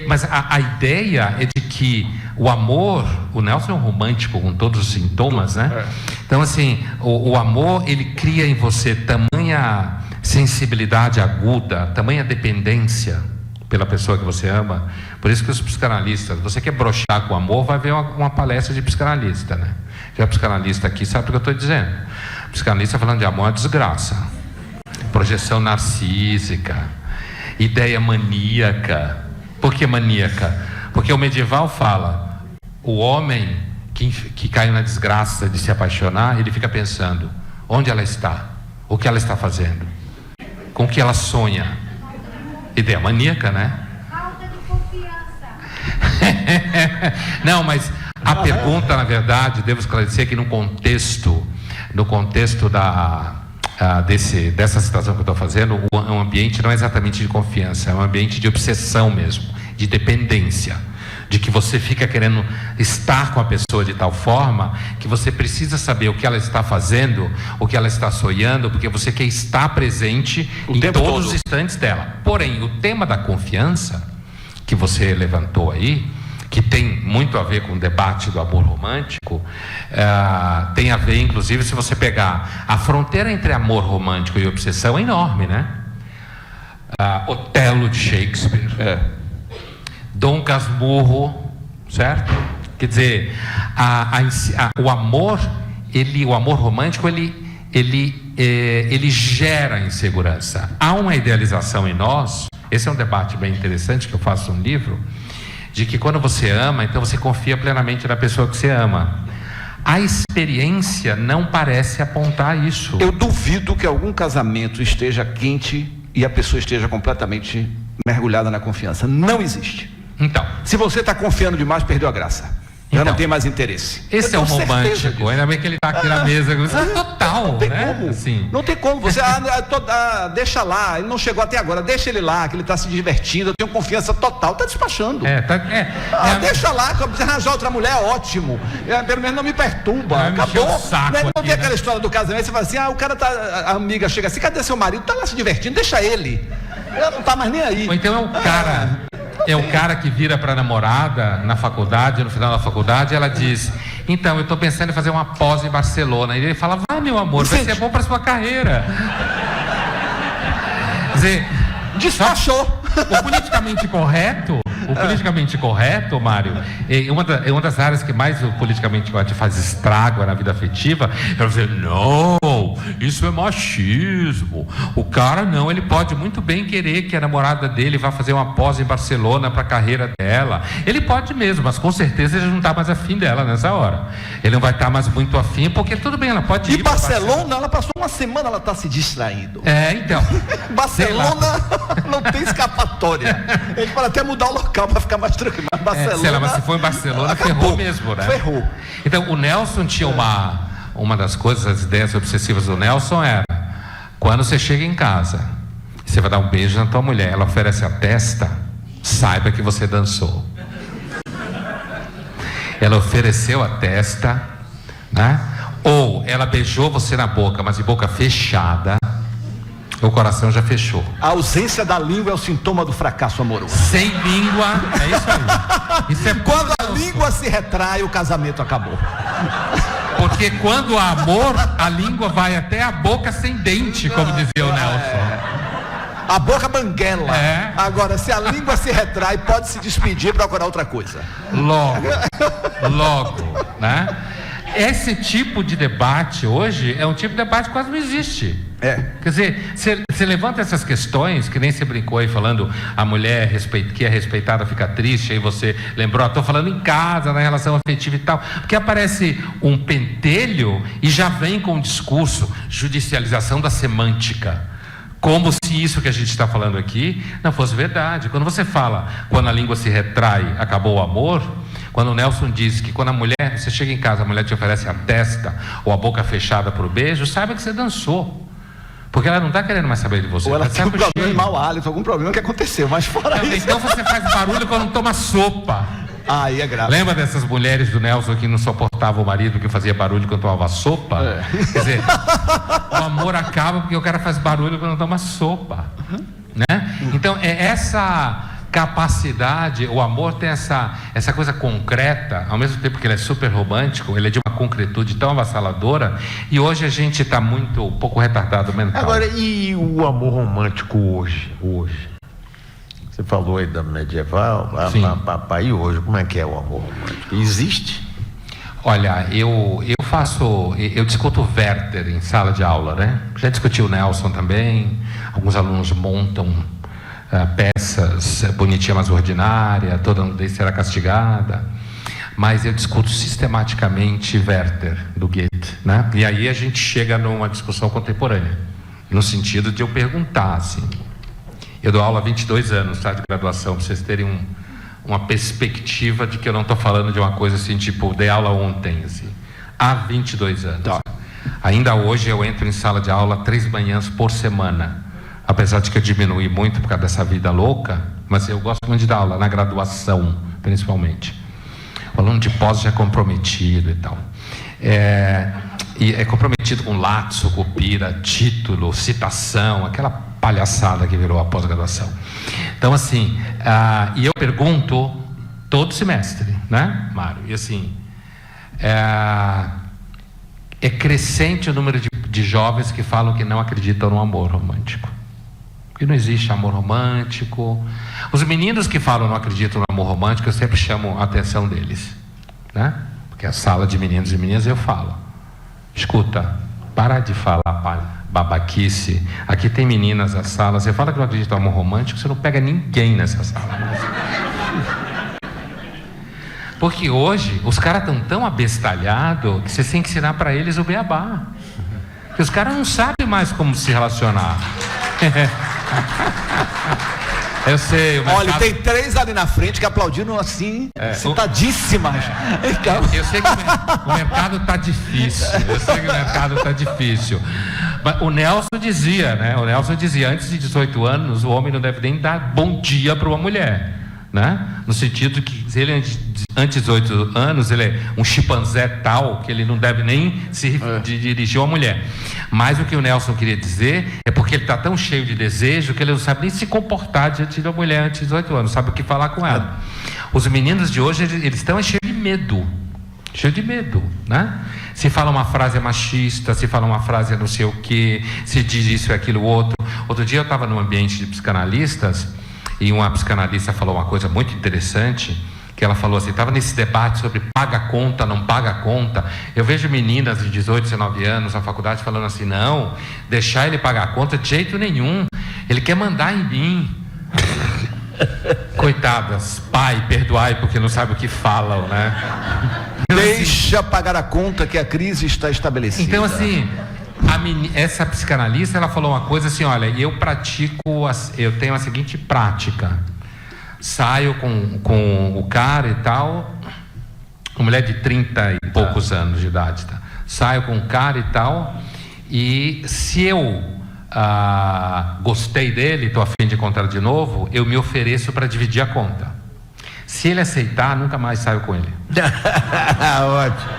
mas a ideia é de que o amor, o Nelson é um romântico com todos os sintomas, né? Então, assim, o amor, ele cria em você tamanha sensibilidade aguda, tamanha dependência pela pessoa que você ama. Por isso que os psicanalistas, você quer broxar com o amor, vai ver uma palestra de psicanalista, né? Já o psicanalista aqui sabe o que eu estou dizendo. O psicanalista falando de amor é uma desgraça. Projeção narcísica, ideia maníaca. Por que maníaca? Porque o medieval fala, o homem que caiu na desgraça de se apaixonar, ele fica pensando, onde ela está? O que ela está fazendo? Com o que ela sonha? Ideia maníaca, né? Falta de confiança. Não, mas a pergunta, na verdade, devo esclarecer que no contexto dessa situação que eu estou fazendo, o ambiente não é exatamente de confiança, é um ambiente de obsessão mesmo, de dependência, de que você fica querendo estar com a pessoa de tal forma que você precisa saber o que ela está fazendo, o que ela está sonhando, porque você quer estar presente em todos os instantes dela. Porém, o tema da confiança que você levantou aí, que tem muito a ver com o debate do amor romântico, tem a ver, inclusive, se você pegar a fronteira entre amor romântico e obsessão é enorme, né? Otelo de Shakespeare, Dom Casmurro, certo? Quer dizer, o amor romântico, ele gera insegurança. Há uma idealização em nós, esse é um debate bem interessante que eu faço no livro, de que quando você ama, então você confia plenamente na pessoa que você ama. A experiência não parece apontar isso. Eu duvido que algum casamento esteja quente e a pessoa esteja completamente mergulhada na confiança. Não existe. Então, se você está confiando demais, perdeu a graça. Já Então, não tem mais interesse. Esse é Eu o tenho certeza romântico. disso. Ainda bem que ele está aqui na mesa. Total, Não tem né? como. Assim. Não tem como. Você deixa lá, ele não chegou até agora, deixa ele lá, que ele está se divertindo, eu tenho confiança total, está despachando. Deixa lá, se você arranjar outra mulher, é ótimo. Pelo menos não me perturba. Vai me encher Acabou. o saco Não aqui, tem aquela história do casamento, você fala assim, o cara tá. A amiga chega assim, cadê seu marido? Tá lá se divertindo, deixa ele. Ele não tá mais nem aí. Ou então é o cara que vira para a namorada na faculdade, no final da faculdade, ela diz: então, eu estou pensando em fazer uma pós em Barcelona. E ele fala: vai, meu amor, vai ser bom para sua carreira. Quer dizer, despachou. O politicamente correto, Mário, é uma das áreas que mais o politicamente correto faz estrago na vida afetiva. É dizer, não, isso é machismo. O cara não, ele pode muito bem querer que a namorada dele vá fazer uma pós em Barcelona para a carreira dela. Ele pode mesmo, mas com certeza ele não está mais afim dela nessa hora. Ele não vai estar mais muito afim, porque tudo bem, ela pode ir. E Barcelona, ela passou uma semana, ela está se distraindo. Então. Barcelona não tem escapatória. A gente pode até mudar o local para ficar mais tranquilo. Mas Barcelona. Mas se for em Barcelona, acabou. Ferrou mesmo, né? Ferrou. Então, o Nelson tinha uma das coisas, as ideias obsessivas do Nelson era: quando você chega em casa, você vai dar um beijo na tua mulher, ela oferece a testa, saiba que você dançou. Ela ofereceu a testa, né? Ou ela beijou você na boca, mas de boca fechada, o coração já fechou. A ausência da língua é o sintoma do fracasso amoroso. Sem língua, é isso aí. Isso é quando a língua se retrai, o casamento acabou. Porque quando há amor, a língua vai até a boca sem dente, como dizia o Nelson. A boca banguela. Agora, se a língua se retrai, pode se despedir e procurar outra coisa. Logo, né? Esse tipo de debate hoje é um tipo de debate que quase não existe. Quer dizer, você levanta essas questões, que nem você brincou aí falando, a mulher que é respeitada fica triste, aí você lembrou, estou falando em casa, na relação afetiva e tal, porque aparece um pentelho e já vem com um discurso, judicialização da semântica, como se isso que a gente está falando aqui não fosse verdade. Quando você fala, quando a língua se retrai, acabou o amor. Quando o Nelson diz que quando você chega em casa, a mulher te oferece a testa ou a boca fechada para o beijo, saiba que você dançou. Porque ela não está querendo mais saber de você. Ou ela tem um problema de mau hálito, algum problema que aconteceu, mas fora isso. Então você faz barulho quando toma sopa. Aí é grave. Lembra dessas mulheres do Nelson que não suportavam o marido que fazia barulho quando tomava sopa? Quer dizer, o amor acaba porque o cara faz barulho quando toma sopa. Né? Então é essa capacidade, o amor tem essa coisa concreta, ao mesmo tempo que ele é super romântico, ele é de uma concretude tão avassaladora, e hoje a gente está um pouco retardado mental. Agora, e o amor romântico hoje? Você falou aí da medieval, e hoje, como é que é o amor romântico? Existe? Olha, eu discuto Werther em sala de aula, né? Já discuti o Nelson também, alguns alunos montam peças, bonitinha mas ordinária, toda nudez será castigada, mas eu discuto sistematicamente Werther, do Goethe, né? E aí a gente chega numa discussão contemporânea, no sentido de eu perguntar, assim, eu dou aula há 22 anos, tá, de graduação, para vocês terem uma perspectiva de que eu não estou falando de uma coisa assim, tipo, dei aula ontem, assim, há 22 anos. Tá. Ainda hoje eu entro em sala de aula 3 manhãs por semana, apesar de que eu diminui muito por causa dessa vida louca, mas eu gosto muito de dar aula, na graduação, principalmente. O aluno de pós já é comprometido e tal. E é comprometido com laço, copira, título, citação, aquela palhaçada que virou a pós-graduação. Então, assim, e eu pergunto todo semestre, né, Mário? E assim, é crescente o número de jovens que falam que não acreditam no amor romântico. Que não existe amor romântico. Os meninos que falam não acreditam no amor romântico, eu sempre chamo a atenção deles, né? Porque a sala de meninos e meninas eu falo: escuta, para de falar babaquice. Aqui tem meninas na sala, você fala que não acredita no amor romântico, você não pega ninguém nessa sala. Porque hoje os caras estão tão abestalhados que você tem que ensinar para eles o beabá. Porque os caras não sabem mais como se relacionar. Eu sei, o mercado... Olha, tem 3 ali na frente que aplaudiram assim, excitadíssimas. Então... Eu sei que o mercado tá difícil. Eu sei que o mercado tá difícil. Mas o Nelson dizia, né? O Nelson dizia, antes de 18 anos, o homem não deve nem dar bom dia para uma mulher, né? No sentido que se ele antes de 18 anos, ele é um chimpanzé tal que ele não deve nem se dirigir a uma mulher. Mas o que o Nelson queria dizer é porque ele está tão cheio de desejo que ele não sabe nem se comportar diante da mulher antes de 18 anos, sabe o que falar com ela. Os meninos de hoje, eles estão cheios de medo. Cheio de medo, né? Se fala uma frase machista, se fala uma frase não sei o que, se diz isso e aquilo outro. Outro dia eu estava num ambiente de psicanalistas e uma psicanalista falou uma coisa muito interessante, que ela falou assim, estava nesse debate sobre paga conta, não paga conta. Eu vejo meninas de 18, 19 anos na faculdade falando assim, não, deixar ele pagar a conta de jeito nenhum, ele quer mandar em mim. Coitadas, pai, perdoai porque não sabe o que falam, né? Deixa pagar a conta que a crise está estabelecida. Então assim, essa psicanalista, ela falou uma coisa assim, olha, eu tenho a seguinte prática, saio com o cara e tal, uma mulher de 30 e poucos anos de idade, tá? Saio com o cara e tal, e se eu gostei dele, estou a fim de encontrar de novo, eu me ofereço para dividir a conta. Se ele aceitar, nunca mais saio com ele. Ótimo.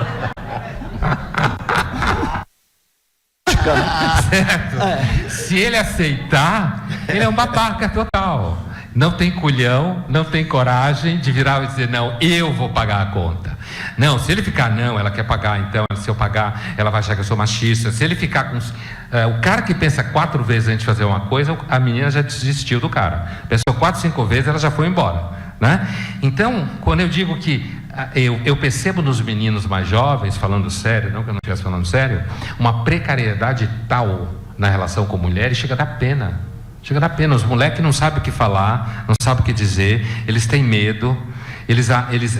Certo? Se ele aceitar, ele é um babaca total. Não tem culhão, não tem coragem de virar e dizer, não, eu vou pagar a conta. Não, se ele ficar, não, ela quer pagar, então, se eu pagar, ela vai achar que eu sou machista. Se ele ficar com... o cara que pensa 4 vezes antes de fazer uma coisa, a menina já desistiu do cara. Pensou 4, 5 vezes, ela já foi embora, né? Então, quando eu digo que eu percebo nos meninos mais jovens, falando sério, não que eu não estivesse falando sério, uma precariedade tal na relação com mulheres, chega a dar pena. Chega a dar pena. Os moleques não sabem o que falar, não sabem o que dizer, eles têm medo. Eles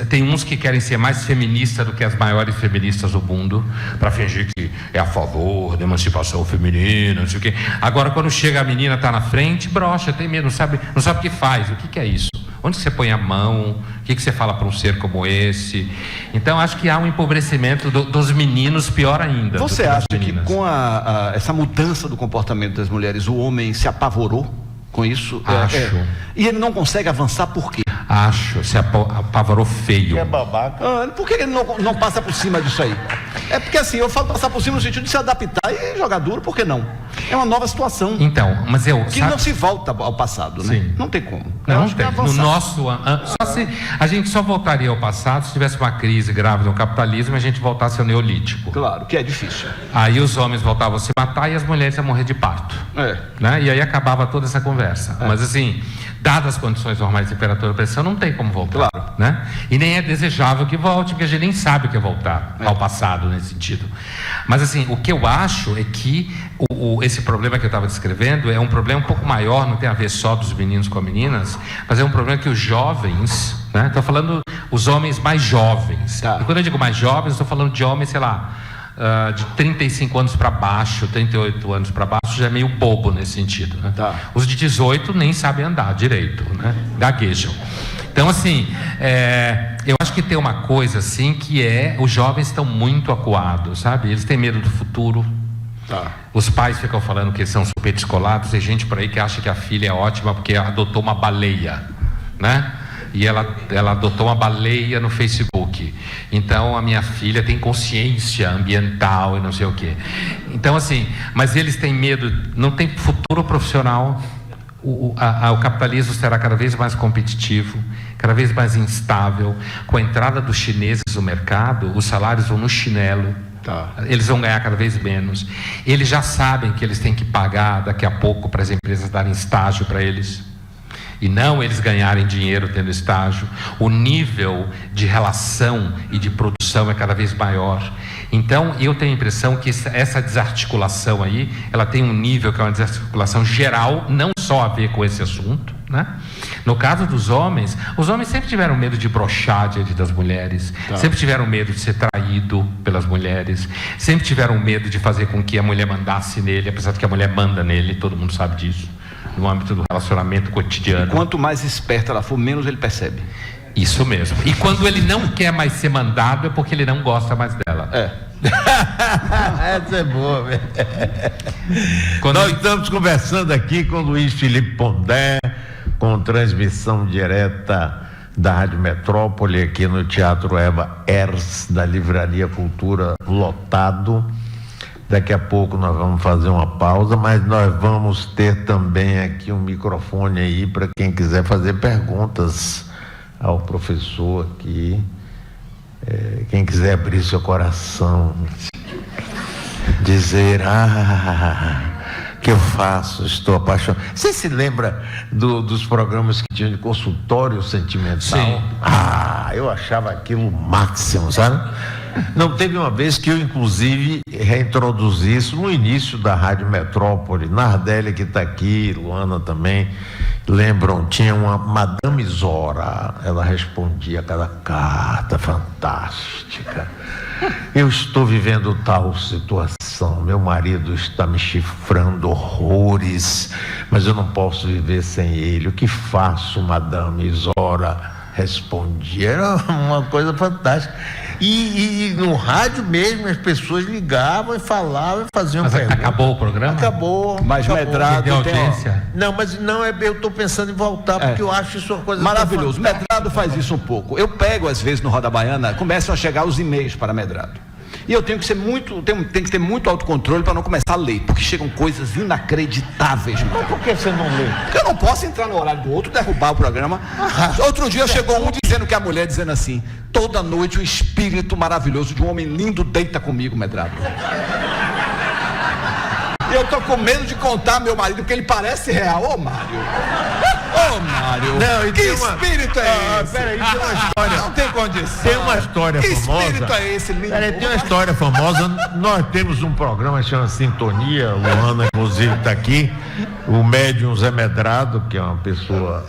tem uns que querem ser mais feministas do que as maiores feministas do mundo, para fingir que é a favor da emancipação feminina, não sei o quê. Agora, quando chega a menina, está na frente, brocha, tem medo, não sabe o que faz. O que é isso? Onde você põe a mão? O que você fala para um ser como esse? Então, acho que há um empobrecimento dos meninos, pior ainda. Você acha que com essa mudança do comportamento das mulheres, o homem se apavorou com isso? Acho. E ele não consegue avançar por quê? Acho, se apavorou feio. Que é babaca. Por que ele não passa por cima disso aí? É porque assim, eu falo passar por cima no sentido de se adaptar e jogar duro, por que não? É uma nova situação. Então, mas que não se volta ao passado, né? Sim. Não tem como. Não tem. No nosso, a gente só voltaria ao passado se tivesse uma crise grave no capitalismo e a gente voltasse ao neolítico. Claro, que é difícil. Aí os homens voltavam a se matar e as mulheres iam morrer de parto. Né? E aí acabava toda essa conversa. Mas assim, dadas as condições normais de temperatura e pressão, não tem como voltar. Claro. Né? E nem é desejável que volte, porque a gente nem sabe o que é voltar ao passado nesse sentido. Mas assim, o que eu acho é que esse problema que eu estava descrevendo é um problema um pouco maior, não tem a ver só dos meninos com as meninas, mas é um problema que os jovens, né? Estou falando os homens mais jovens. E quando eu digo mais jovens, estou falando de homens, sei lá, de 35 anos para baixo, 38 anos para baixo, já é meio bobo nesse sentido, né? Os de 18 nem sabem andar direito, né? Gaguejam. Então, assim, eu acho que tem uma coisa assim que os jovens estão muito acuados, sabe? Eles têm medo do futuro. Os pais ficam falando que eles são super descolados. Tem gente por aí que acha que a filha é ótima porque adotou uma baleia, né? E ela adotou uma baleia no Facebook. Então a minha filha tem consciência ambiental e não sei o quê. Então assim, mas eles têm medo, não tem futuro profissional. O capitalismo será cada vez mais competitivo, cada vez mais instável. Com a entrada dos chineses no mercado, os salários vão no chinelo. Eles vão ganhar cada vez menos. Eles já sabem que eles têm que pagar daqui a pouco para as empresas darem estágio para eles, e não eles ganharem dinheiro tendo estágio. O nível de relação e de produção é cada vez maior. Então eu tenho a impressão que essa desarticulação aí, ela tem um nível que é uma desarticulação geral, não só a ver com esse assunto, né? No caso dos homens, os homens sempre tiveram medo de broxar diante das mulheres, sempre tiveram medo de ser traído pelas mulheres, sempre tiveram medo de fazer com que a mulher mandasse nele, apesar de que a mulher manda nele, todo mundo sabe disso, no âmbito do relacionamento cotidiano. Quanto mais esperta ela for, menos ele percebe. Isso mesmo. E quando ele não quer mais ser mandado, é porque ele não gosta mais dela. Essa é boa, velho. Nós estamos conversando aqui com Luiz Felipe Pondé, com transmissão direta da Rádio Metrópole, aqui no Teatro Eva Ers, da Livraria Cultura, lotado. Daqui a pouco nós vamos fazer uma pausa, mas nós vamos ter também aqui um microfone aí para quem quiser fazer perguntas ao professor aqui. Quem quiser abrir seu coração, dizer, que eu faço, estou apaixonado. Você se lembra dos programas que tinham de consultório sentimental? Sim. Eu achava aquilo o máximo, sabe? Não, teve uma vez que eu, inclusive, reintroduzi isso no início da Rádio Metrópole. Nardelli, que está aqui, Luana também, lembram, tinha uma Madame Zora, ela respondia cada carta fantástica. Eu estou vivendo tal situação, meu marido está me chifrando horrores, mas eu não posso viver sem ele. O que faço, Madame Zora? Respondia, era uma coisa fantástica. E no rádio mesmo as pessoas ligavam e falavam e faziam perguntas. Acabou o programa? Acabou. Mas acabou. Medrado Perdeu tem audiência? Não, mas não, eu estou pensando em voltar, porque eu acho isso uma coisa maravilhoso. fantástica. Medrado faz isso um pouco. Eu pego, às vezes, no Roda Baiana, começam a chegar os e-mails para Medrado. E eu tenho que ser tenho que ter muito autocontrole para não começar a ler, porque chegam coisas inacreditáveis. Mas por que você não lê? Porque eu não posso entrar no horário do outro, derrubar o programa. Outro dia chegou um dizendo que a mulher dizendo assim: toda noite o espírito maravilhoso de um homem lindo deita comigo, Medrado. E eu tô com medo de contar meu marido, porque ele parece real. Ô, Mário. Não, que espírito é esse? Peraí, tem uma história. Não tem condição. Tem uma história que famosa. Que espírito é esse, lindo? Peraí, tem uma história famosa. Nós temos um programa que chama Sintonia. Luana, inclusive, está aqui. O médium Zé Medrado, que é uma pessoa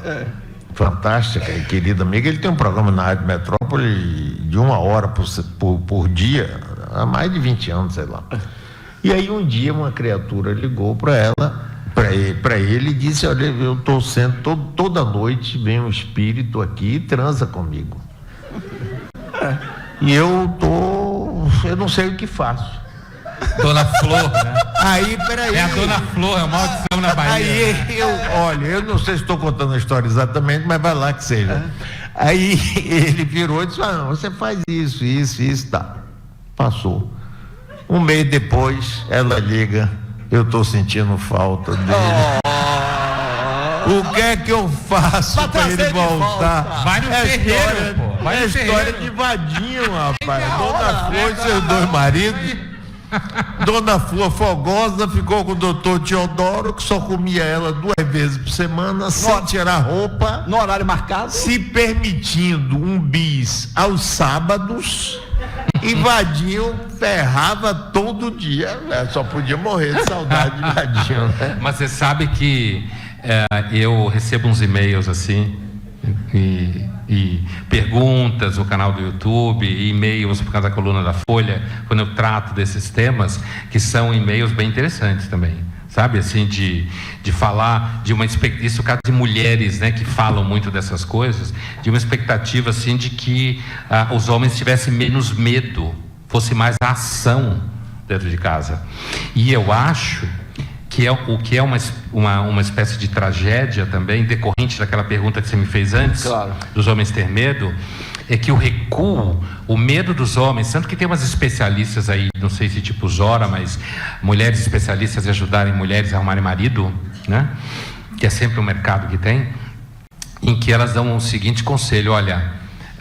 fantástica e querida amiga. Ele tem um programa na Rádio Metrópole de 1 hora por dia, há mais de 20 anos, sei lá. E aí um dia uma criatura ligou para ela, para ele, e disse: olha, eu estou sendo toda noite vem um espírito aqui e transa comigo. E eu não sei o que faço. Dona Flor, né? Aí, peraí. É a Dona Flor, é uma maldição na Bahia. Aí eu não sei se estou contando a história exatamente, mas vai lá que seja. Aí ele virou e disse: você faz isso, tá. Passou. Um mês depois, ela liga: eu estou sentindo falta dele. O que é que eu faço para ele voltar? Vai no terreiro, pô. Vai É no história terreiro. de vadinho, rapaz. Dona Flor e seus 2 maridos. Dona Flor fogosa ficou com o doutor Teodoro, que só comia ela 2 vezes por semana, sem tirar roupa, No horário marcado. se permitindo um bis aos sábados. E Vadinho ferrava todo dia, só podia morrer de saudade de Vadinho, né? Mas você sabe que eu recebo uns e-mails assim, e perguntas no canal do YouTube, e e-mails por causa da coluna da Folha, quando eu trato desses temas, que são e-mails bem interessantes também. Sabe, assim, de falar de uma expectativa, isso é o caso de mulheres, né, que falam muito dessas coisas, de uma expectativa, assim, de que os homens tivessem menos medo, fosse mais a ação dentro de casa. E eu acho que é uma espécie de tragédia também, decorrente daquela pergunta que você me fez antes, claro, dos homens ter medo, é que o recuo, o medo dos homens, tanto que tem umas especialistas aí, não sei se tipo Zora, mas mulheres especialistas em ajudarem mulheres a arrumarem marido, né? Que é sempre um mercado que tem, em que elas dão o seguinte conselho: olha,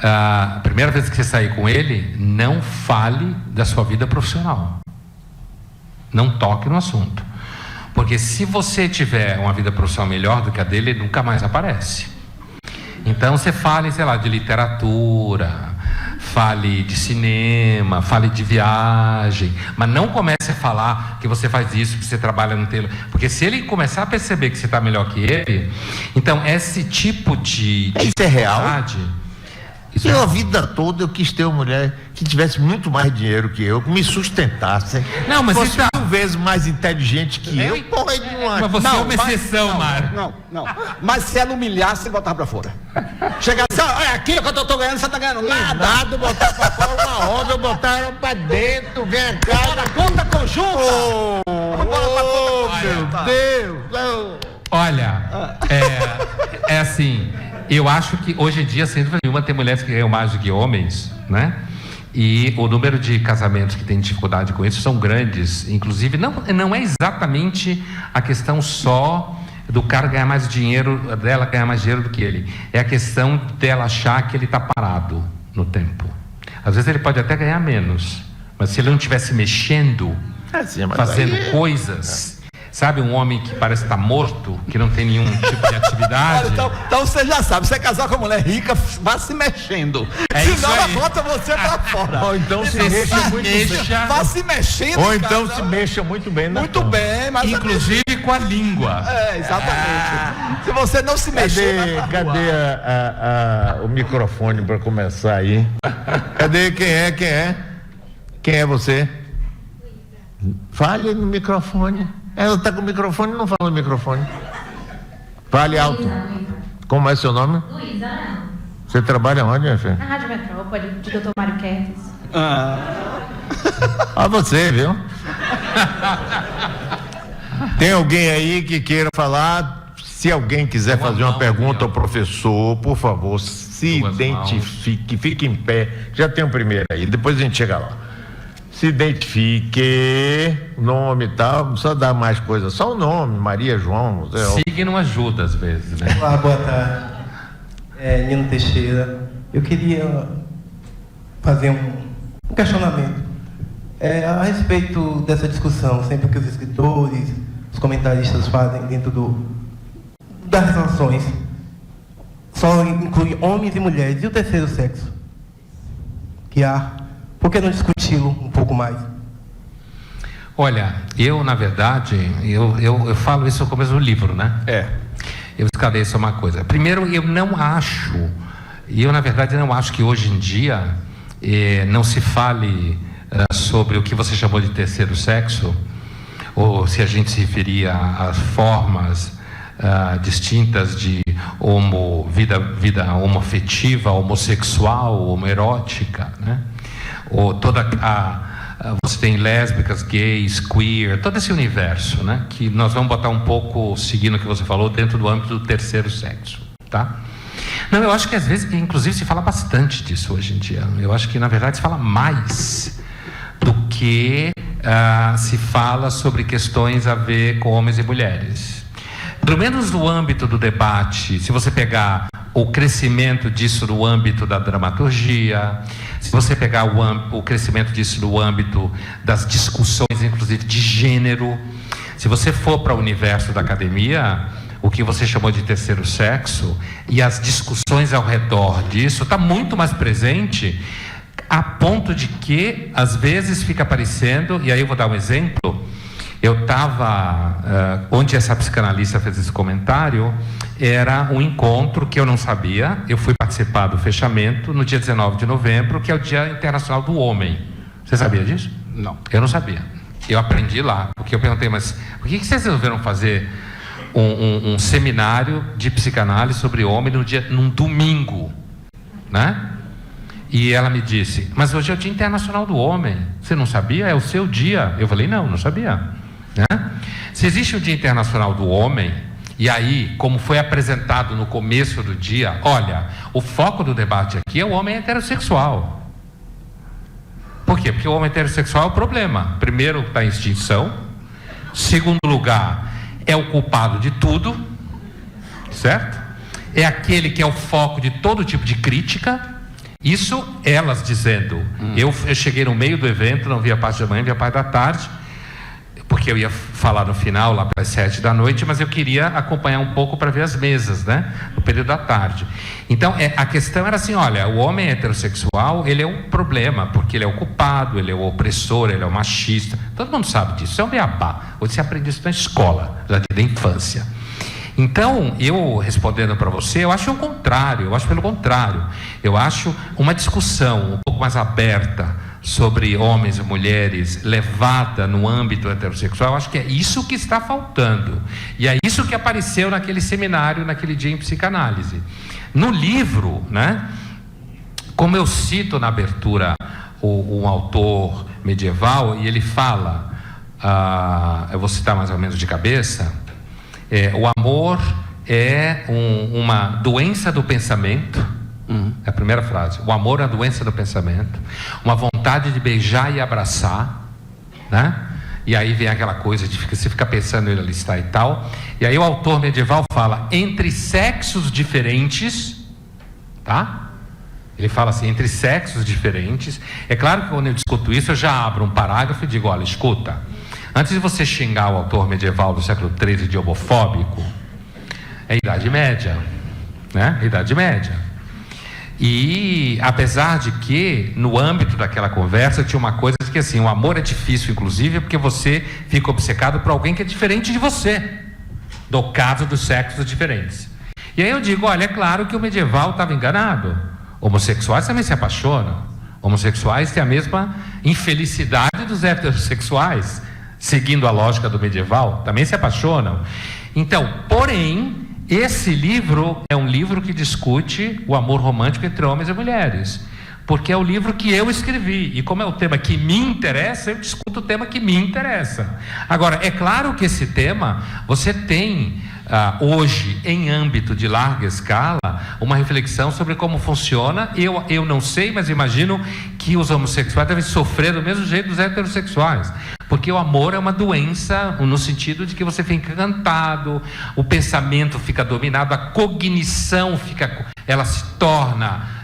a primeira vez que você sair com ele, não fale da sua vida profissional, não toque no assunto, porque se você tiver uma vida profissional melhor do que a dele, ele nunca mais aparece. Então você fale, sei lá, de literatura, fale de cinema, fale de viagem, mas não comece a falar que você faz isso, que você trabalha no telo, porque se ele começar a perceber que você está melhor que ele, então esse tipo de Isso é real? Isso A vida toda eu quis ter uma mulher que tivesse muito mais dinheiro que eu, que me sustentasse. Não, mas fosse então, mil vezes mais inteligente que eu, porra, ele não acha. Mas você é uma exceção, não, Mário. Não. Mas se ela humilhasse, ele botava pra fora. Chega assim, olha aqui que eu tô ganhando, você tá ganhando nada. Botar pra fora uma roda, botar ela pra dentro, vem cá. Bora, conta conjunta. Meu Deus. Olha, é assim, eu acho que hoje em dia, sem dúvida nenhuma, tem mulheres que ganham mais do que homens, né? E o número de casamentos que têm dificuldade com isso são grandes. Inclusive, não é exatamente a questão só do cara ganhar mais dinheiro, dela ganhar mais dinheiro do que ele. É a questão dela achar que ele está parado no tempo. Às vezes ele pode até ganhar menos, mas se ele não estivesse mexendo, fazendo coisas... Sabe, um homem que parece estar morto, que não tem nenhum tipo de atividade. Então você já sabe, você casar com uma mulher rica, vá se mexendo. Senão ela bota você pra fora. Ou então se mexa muito bem. Vá se mexendo. Ou então se mexa muito bem na Muito bem, mas... Inclusive com a língua. Exatamente. Se você não se mexer... Cadê o microfone para começar aí? Cadê? Quem é? Quem é você? Fale no microfone. Ela está com o microfone, não fala no microfone. Fale alto. Como é seu nome? Luísa. Você trabalha onde, minha filha? Na Rádio Metrópole, de Dr. Mário Kertes. Você, viu? Tem alguém aí que queira falar? Se alguém quiser fazer uma pergunta ao professor, por favor, se identifique, fique em pé. Já tem o primeiro aí, depois a gente chega lá. Se identifique, nome e tal, não precisa dar mais coisa, só o nome, Maria João. Signo ajuda às vezes, né? Olá, boa tarde. Nino Teixeira. Eu queria fazer um questionamento a respeito dessa discussão, sempre que os escritores, os comentaristas fazem dentro das relações, só inclui homens e mulheres, e o terceiro sexo que há. Por que não discuti-lo um pouco mais? Olha, eu na verdade, eu falo isso no começo do livro, né? Eu esclareço uma coisa. Primeiro, eu na verdade não acho que hoje em dia não se fale sobre o que você chamou de terceiro sexo, ou se a gente se referia às formas distintas de vida homoafetiva, homossexual, homoerótica, né? Ou você tem lésbicas, gays, queer, todo esse universo, né? Que nós vamos botar um pouco, seguindo o que você falou, dentro do âmbito do terceiro sexo, tá? Não, eu acho que às vezes, inclusive, se fala bastante disso hoje em dia. Eu acho que, na verdade, se fala mais do que se fala sobre questões a ver com homens e mulheres. Pelo menos no âmbito do debate, se você pegar o crescimento disso no âmbito da dramaturgia, se você pegar o crescimento disso no âmbito das discussões, inclusive de gênero, se você for para o universo da academia, o que você chamou de terceiro sexo, e as discussões ao redor disso, está muito mais presente, a ponto de que, às vezes, fica aparecendo, e aí eu vou dar um exemplo. Eu estava, onde essa psicanalista fez esse comentário, era um encontro que eu não sabia. Eu fui participar do fechamento no dia 19 de novembro, que é o Dia Internacional do Homem. Você sabia disso? Não. Eu não sabia. Eu aprendi lá, porque eu perguntei, mas por que vocês resolveram fazer um seminário de psicanálise sobre homem num domingo, né? E ela me disse, mas hoje é o Dia Internacional do Homem. Você não sabia? É o seu dia. Eu falei, não sabia. Né? Se existe o Dia Internacional do Homem, e aí, como foi apresentado no começo do dia, olha, o foco do debate aqui é o homem heterossexual. Por quê? Porque o homem heterossexual é o problema. Primeiro, está em extinção. Segundo lugar, é o culpado de tudo, certo? É aquele que é o foco de todo tipo de crítica. Isso, elas dizendo. Eu cheguei no meio do evento, não vi a parte da manhã, vi a parte da tarde, porque eu ia falar no final, lá para as 7 da noite, mas eu queria acompanhar um pouco para ver as mesas, né? No período da tarde. Então, a questão era assim, olha, o homem heterossexual, ele é um problema, porque ele é o culpado, ele é o opressor, ele é o machista. Todo mundo sabe disso, isso é um beabá. Hoje você aprende isso na escola, já da infância. Então, eu respondendo para você, eu acho o contrário, eu acho pelo contrário. Eu acho uma discussão um pouco mais aberta sobre homens e mulheres levada no âmbito heterossexual, eu acho que é isso que está faltando. E é isso que apareceu naquele seminário, naquele dia em psicanálise. No livro, né, como eu cito na abertura um autor medieval, e ele fala, eu vou citar mais ou menos de cabeça, o amor é uma doença do pensamento. É a primeira frase. O amor é a doença do pensamento, uma vontade de beijar e abraçar, né? E aí vem aquela coisa de você ficar pensando em listar e tal. E aí o autor medieval fala entre sexos diferentes, tá? Ele fala assim, entre sexos diferentes. É claro que quando eu discuto isso, eu já abro um parágrafo e digo, olha, escuta, antes de você xingar o autor medieval do século XIII de homofóbico, é Idade Média, né? Idade Média. E apesar de que no âmbito daquela conversa tinha uma coisa que assim, o amor é difícil inclusive porque você fica obcecado por alguém que é diferente de você, no caso dos sexos diferentes. E aí eu digo, olha, é claro que o medieval estava enganado. Homossexuais também se apaixonam, homossexuais têm a mesma infelicidade dos heterossexuais, seguindo a lógica do medieval, também se apaixonam. Então, porém, esse livro é um livro que discute o amor romântico entre homens e mulheres, porque é o livro que eu escrevi, e como é o tema que me interessa, eu discuto o tema que me interessa. Agora, é claro que esse tema, você tem hoje, em âmbito de larga escala, uma reflexão sobre como funciona. Eu não sei, mas imagino que os homossexuais devem sofrer do mesmo jeito dos heterossexuais, porque o amor é uma doença no sentido de que você fica encantado, o pensamento fica dominado, a cognição ela se torna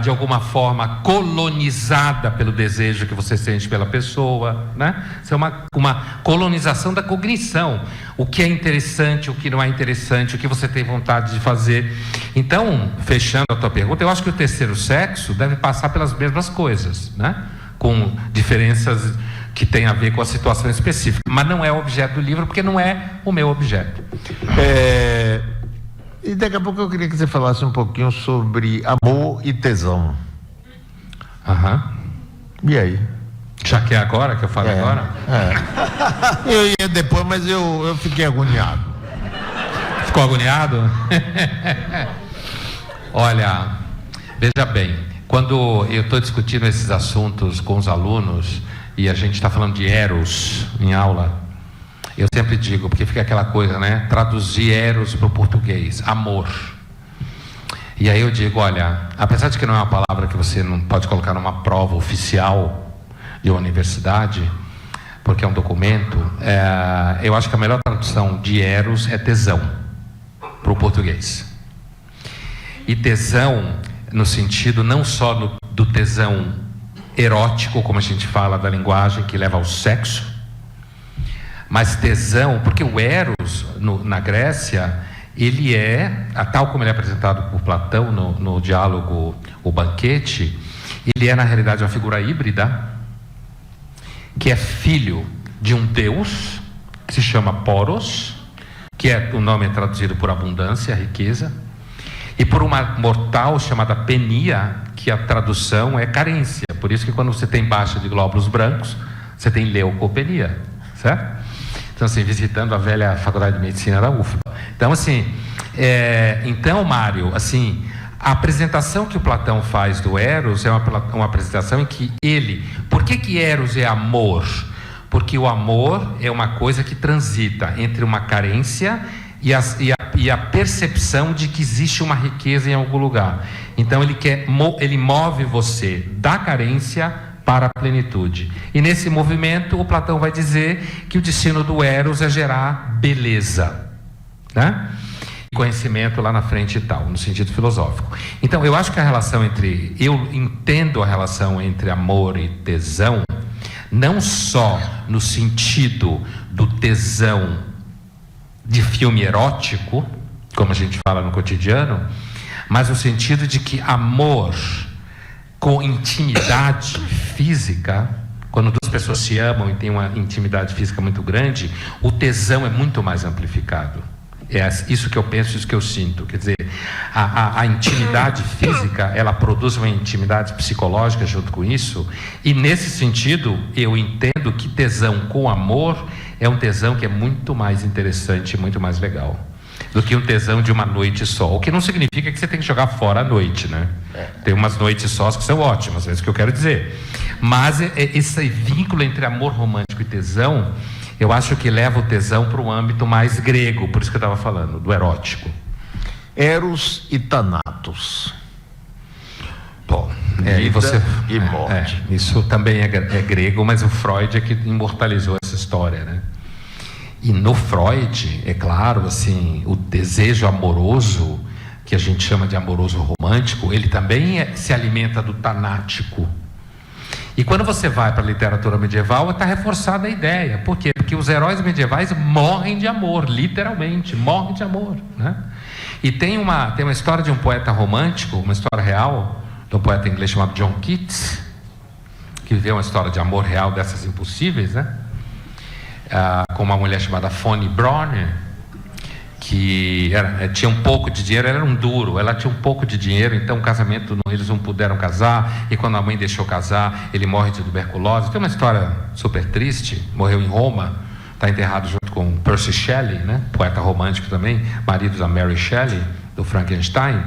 de alguma forma colonizada pelo desejo que você sente pela pessoa, né? Isso é uma colonização da cognição, o que é interessante, o que não é interessante, o que você tem vontade de fazer. Então, fechando a tua pergunta, eu acho que o terceiro sexo deve passar pelas mesmas coisas, né? Com diferenças que tem a ver com a situação específica, mas não é o objeto do livro, porque não é o meu objeto. E daqui a pouco eu queria que você falasse um pouquinho sobre amor e tesão. E aí? Já que é agora que eu falo agora? Eu ia depois, mas eu fiquei agoniado. Ficou agoniado? Olha, veja bem, quando eu estou discutindo esses assuntos com os alunos e a gente está falando de eros em aula, eu sempre digo, porque fica aquela coisa, né? Traduzir eros para o português, amor. E aí eu digo, olha, apesar de que não é uma palavra que você não pode colocar numa prova oficial de uma universidade, porque é um documento, eu acho que a melhor tradução de eros é tesão para o português. E tesão no sentido não só do tesão erótico, como a gente fala da linguagem que leva ao sexo, mas tesão, porque o eros na Grécia, ele tal como ele é apresentado por Platão no diálogo O Banquete, ele é na realidade uma figura híbrida, que é filho de um deus, que se chama Poros, que o nome é traduzido por abundância, riqueza, e por uma mortal chamada Penia, que a tradução é carência. Por isso que quando você tem baixa de glóbulos brancos, você tem leucopenia, certo? Então, assim, visitando a velha faculdade de medicina da UFBA. Então, assim, então, Mário, assim, a apresentação que o Platão faz do eros é uma apresentação em que por que eros é amor? Porque o amor é uma coisa que transita entre uma carência e a percepção de que existe uma riqueza em algum lugar. Então ele move você da carência para a plenitude. E nesse movimento o Platão vai dizer que o destino do eros é gerar beleza, né? Conhecimento lá na frente e tal, no sentido filosófico. Então eu acho que eu entendo a relação entre amor e tesão não só no sentido do tesão de filme erótico, como a gente fala no cotidiano, mas no sentido de que amor com intimidade física, quando duas pessoas se amam e têm uma intimidade física muito grande, o tesão é muito mais amplificado. É isso que eu penso, isso que eu sinto. Quer dizer, a intimidade física, ela produz uma intimidade psicológica junto com isso, e nesse sentido, eu entendo que tesão com amor é um tesão que é muito mais interessante, muito mais legal do que um tesão de uma noite só. O que não significa que você tem que jogar fora a noite, né? Tem umas noites sós que são ótimas, é isso que eu quero dizer. Mas esse vínculo entre amor romântico e tesão, eu acho que leva o tesão para um âmbito mais grego, por isso que eu estava falando, do erótico. Eros e Thanatos. Bom, Vida e morte. Isso também é grego, mas o Freud é que imortalizou essa história, né? E no Freud, é claro, assim, o desejo amoroso, que a gente chama de amoroso romântico, ele também se alimenta do tanático. E quando você vai para a literatura medieval, está reforçada a ideia. Por quê? Porque os heróis medievais morrem de amor, literalmente, morrem de amor, né? E tem uma história de um poeta romântico, uma história real, de um poeta inglês chamado John Keats, que viveu uma história de amor real dessas impossíveis, né? Com uma mulher chamada Fanny Brawner, que tinha um pouco de dinheiro, ela era um duro, ela tinha um pouco de dinheiro, então o casamento, eles não puderam casar, e quando a mãe deixou casar, ele morre de tuberculose. Tem uma história super triste, morreu em Roma, está enterrado junto com Percy Shelley, né? Poeta romântico também, marido da Mary Shelley, do Frankenstein.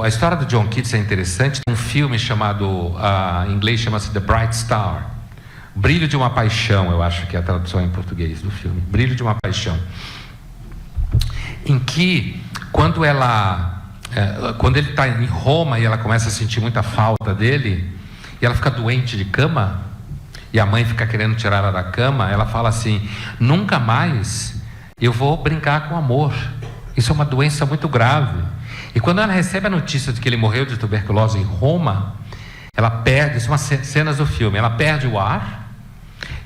A história do John Keats é interessante, tem um filme chamado, em inglês chama-se The Bright Star, Brilho de uma Paixão, eu acho que é a tradução em português do filme, Brilho de uma Paixão, em que quando ele está em Roma e ela começa a sentir muita falta dele, e ela fica doente de cama, e a mãe fica querendo tirar ela da cama, ela fala assim: nunca mais eu vou brincar com amor, isso é uma doença muito grave. E quando ela recebe a notícia de que ele morreu de tuberculose em Roma, ela perde, isso são cenas do filme, ela perde o ar,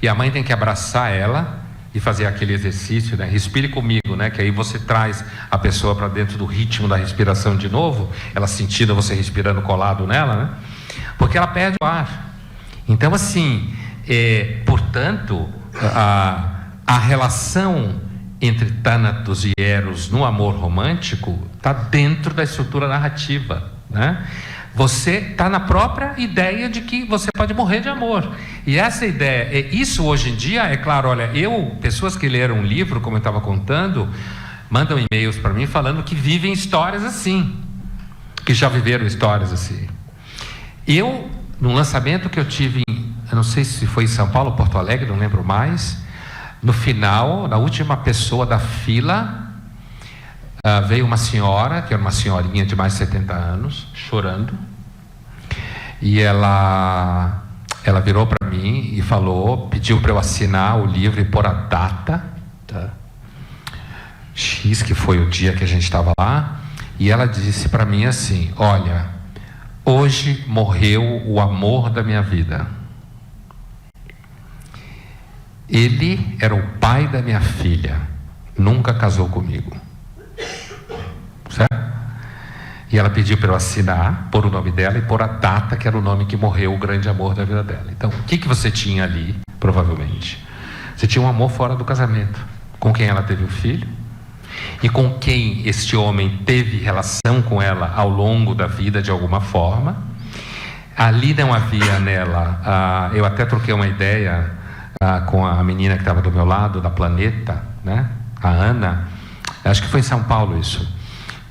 e a mãe tem que abraçar ela e fazer aquele exercício, né? Respire comigo, né? Que aí você traz a pessoa para dentro do ritmo da respiração de novo, ela sentindo você respirando colado nela, né? Porque ela perde o ar. Então, assim, portanto, a relação entre Thanatos e Eros no amor romântico está dentro da estrutura narrativa, né? Você está na própria ideia de que você pode morrer de amor. E essa ideia, isso hoje em dia, é claro, olha, pessoas que leram um livro, como eu estava contando, mandam e-mails para mim falando que vivem histórias assim, que já viveram histórias assim. No lançamento que eu tive, eu não sei se foi em São Paulo ou Porto Alegre, não lembro mais, no final, na última pessoa da fila, veio uma senhora, que era uma senhorinha de mais de 70 anos, chorando, e ela virou para mim e pediu para eu assinar o livro e pôr a data, tá? X, que foi o dia que a gente estava lá, e ela disse para mim assim: olha, hoje morreu o amor da minha vida. Ele era o pai da minha filha, nunca casou comigo. Certo? E ela pediu para eu assinar, pôr o nome dela e pôr a data, que era o nome que morreu o grande amor da vida dela. Então, o que você tinha ali, provavelmente? Você tinha um amor fora do casamento, com quem ela teve um filho, e com quem este homem teve relação com ela ao longo da vida de alguma forma. Ali não havia nela, eu até troquei uma ideia com a menina que estava do meu lado, da Planeta, né? A Ana, acho que foi em São Paulo isso.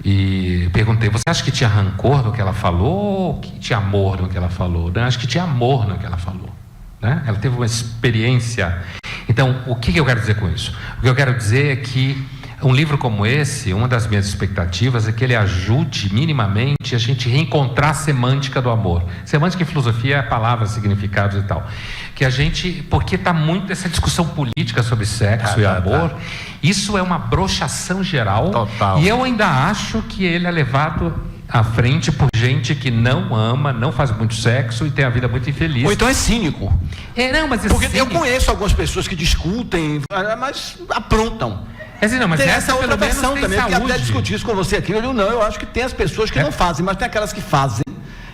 E perguntei: você acha que tinha rancor no que ela falou ou que tinha amor no que ela falou? Não, acho que tinha amor no que ela falou, né? Ela teve uma experiência. Então, o que eu quero dizer com isso? O que eu quero dizer é que um livro como esse, uma das minhas expectativas é que ele ajude minimamente a gente reencontrar a semântica do amor. Semântica em filosofia é palavras, significados e tal. Que a gente, porque está muito essa discussão política sobre sexo e amor, isso é uma broxação geral. Total. E eu ainda acho que ele é levado à frente por gente que não ama, não faz muito sexo e tem a vida muito infeliz. Ou então é cínico. Não, mas é porque cínico. Eu conheço algumas pessoas que discutem, mas aprontam. Não, mas tem essa outra versão tem também, saúde. porque até discutir isso com você aqui, eu acho que tem as pessoas que não fazem, mas tem aquelas que fazem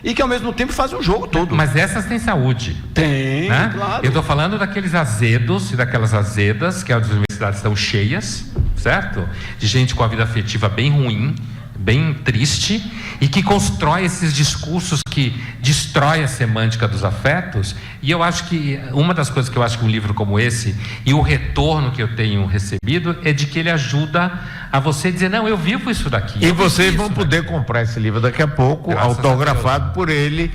e que ao mesmo tempo fazem o jogo todo. Mas essas têm saúde. Tem, né? claro. Eu estou falando daqueles azedos e daquelas azedas, que as universidades estão cheias, certo? De gente com a vida afetiva bem ruim, bem triste, e que constrói esses discursos que destrói a semântica dos afetos. E eu acho que uma das coisas que eu acho que um livro como esse, e o retorno que eu tenho recebido, é de que ele ajuda a você dizer, não, eu vivo isso daqui. E vocês vão poder comprar esse livro daqui a pouco, autografado por ele.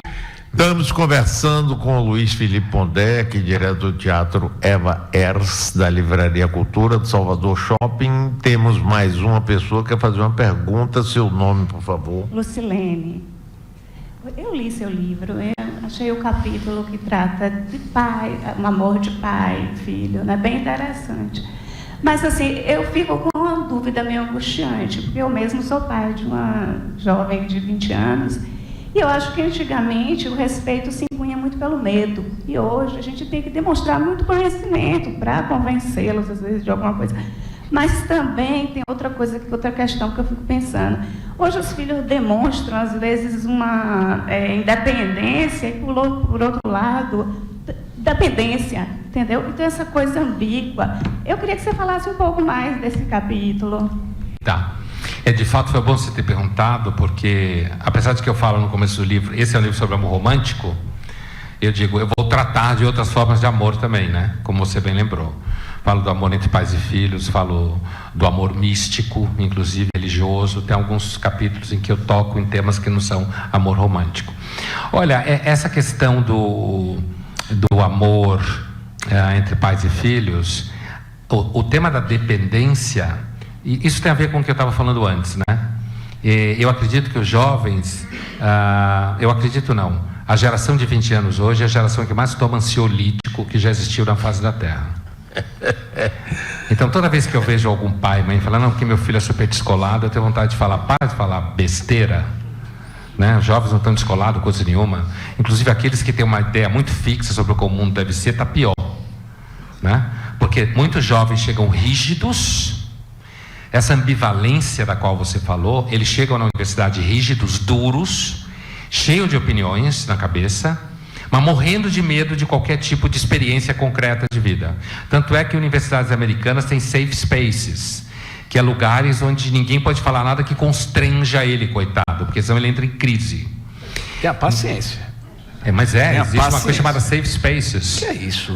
Estamos conversando com o Luiz Felipe Pondé, que é diretor do Teatro Eva Ers, da Livraria Cultura do Salvador Shopping. Temos mais uma pessoa que quer fazer uma pergunta. Seu nome, por favor. Lucilene. Eu li seu livro, eu achei o capítulo que trata de pai, um amor de pai, filho, né? Bem interessante. Mas assim, eu fico com uma dúvida meio angustiante, porque eu mesmo sou pai de uma jovem de 20 anos, e eu acho que antigamente o respeito se impunha muito pelo medo. E hoje a gente tem que demonstrar muito conhecimento para convencê-los, às vezes, de alguma coisa. Mas também tem outra questão que eu fico pensando. Hoje os filhos demonstram, às vezes, uma independência e, por outro lado, dependência, entendeu? Então, essa coisa ambígua. Eu queria que você falasse um pouco mais desse capítulo. Tá. De fato, foi bom você ter perguntado, porque, apesar de que eu falo no começo do livro, esse é um livro sobre amor romântico, eu digo, eu vou tratar de outras formas de amor também, né? Como você bem lembrou. Falo do amor entre pais e filhos, falo do amor místico, inclusive religioso. Tem alguns capítulos em que eu toco em temas que não são amor romântico. Olha, essa questão do amor entre pais e filhos, o tema da dependência, e isso tem a ver com o que eu estava falando antes, né? Eu acredito que os jovens, a geração de 20 anos hoje é a geração que mais toma ansiolítico que já existiu na face da Terra. Então, toda vez que eu vejo algum pai e mãe falando, não, porque meu filho é super descolado, eu tenho vontade de falar, para de falar besteira, né? Os jovens não estão descolados, coisa nenhuma. Inclusive, aqueles que têm uma ideia muito fixa sobre o que o mundo deve ser, está pior, né? Porque muitos jovens chegam rígidos. Essa ambivalência da qual você falou, eles chegam na universidade rígidos, duros, cheios de opiniões na cabeça, mas morrendo de medo de qualquer tipo de experiência concreta de vida. Tanto é que universidades americanas têm safe spaces, que é lugares onde ninguém pode falar nada que constrenja ele, coitado, porque senão ele entra em crise. Tem a paciência. Mas existe uma coisa chamada safe spaces. Que é isso?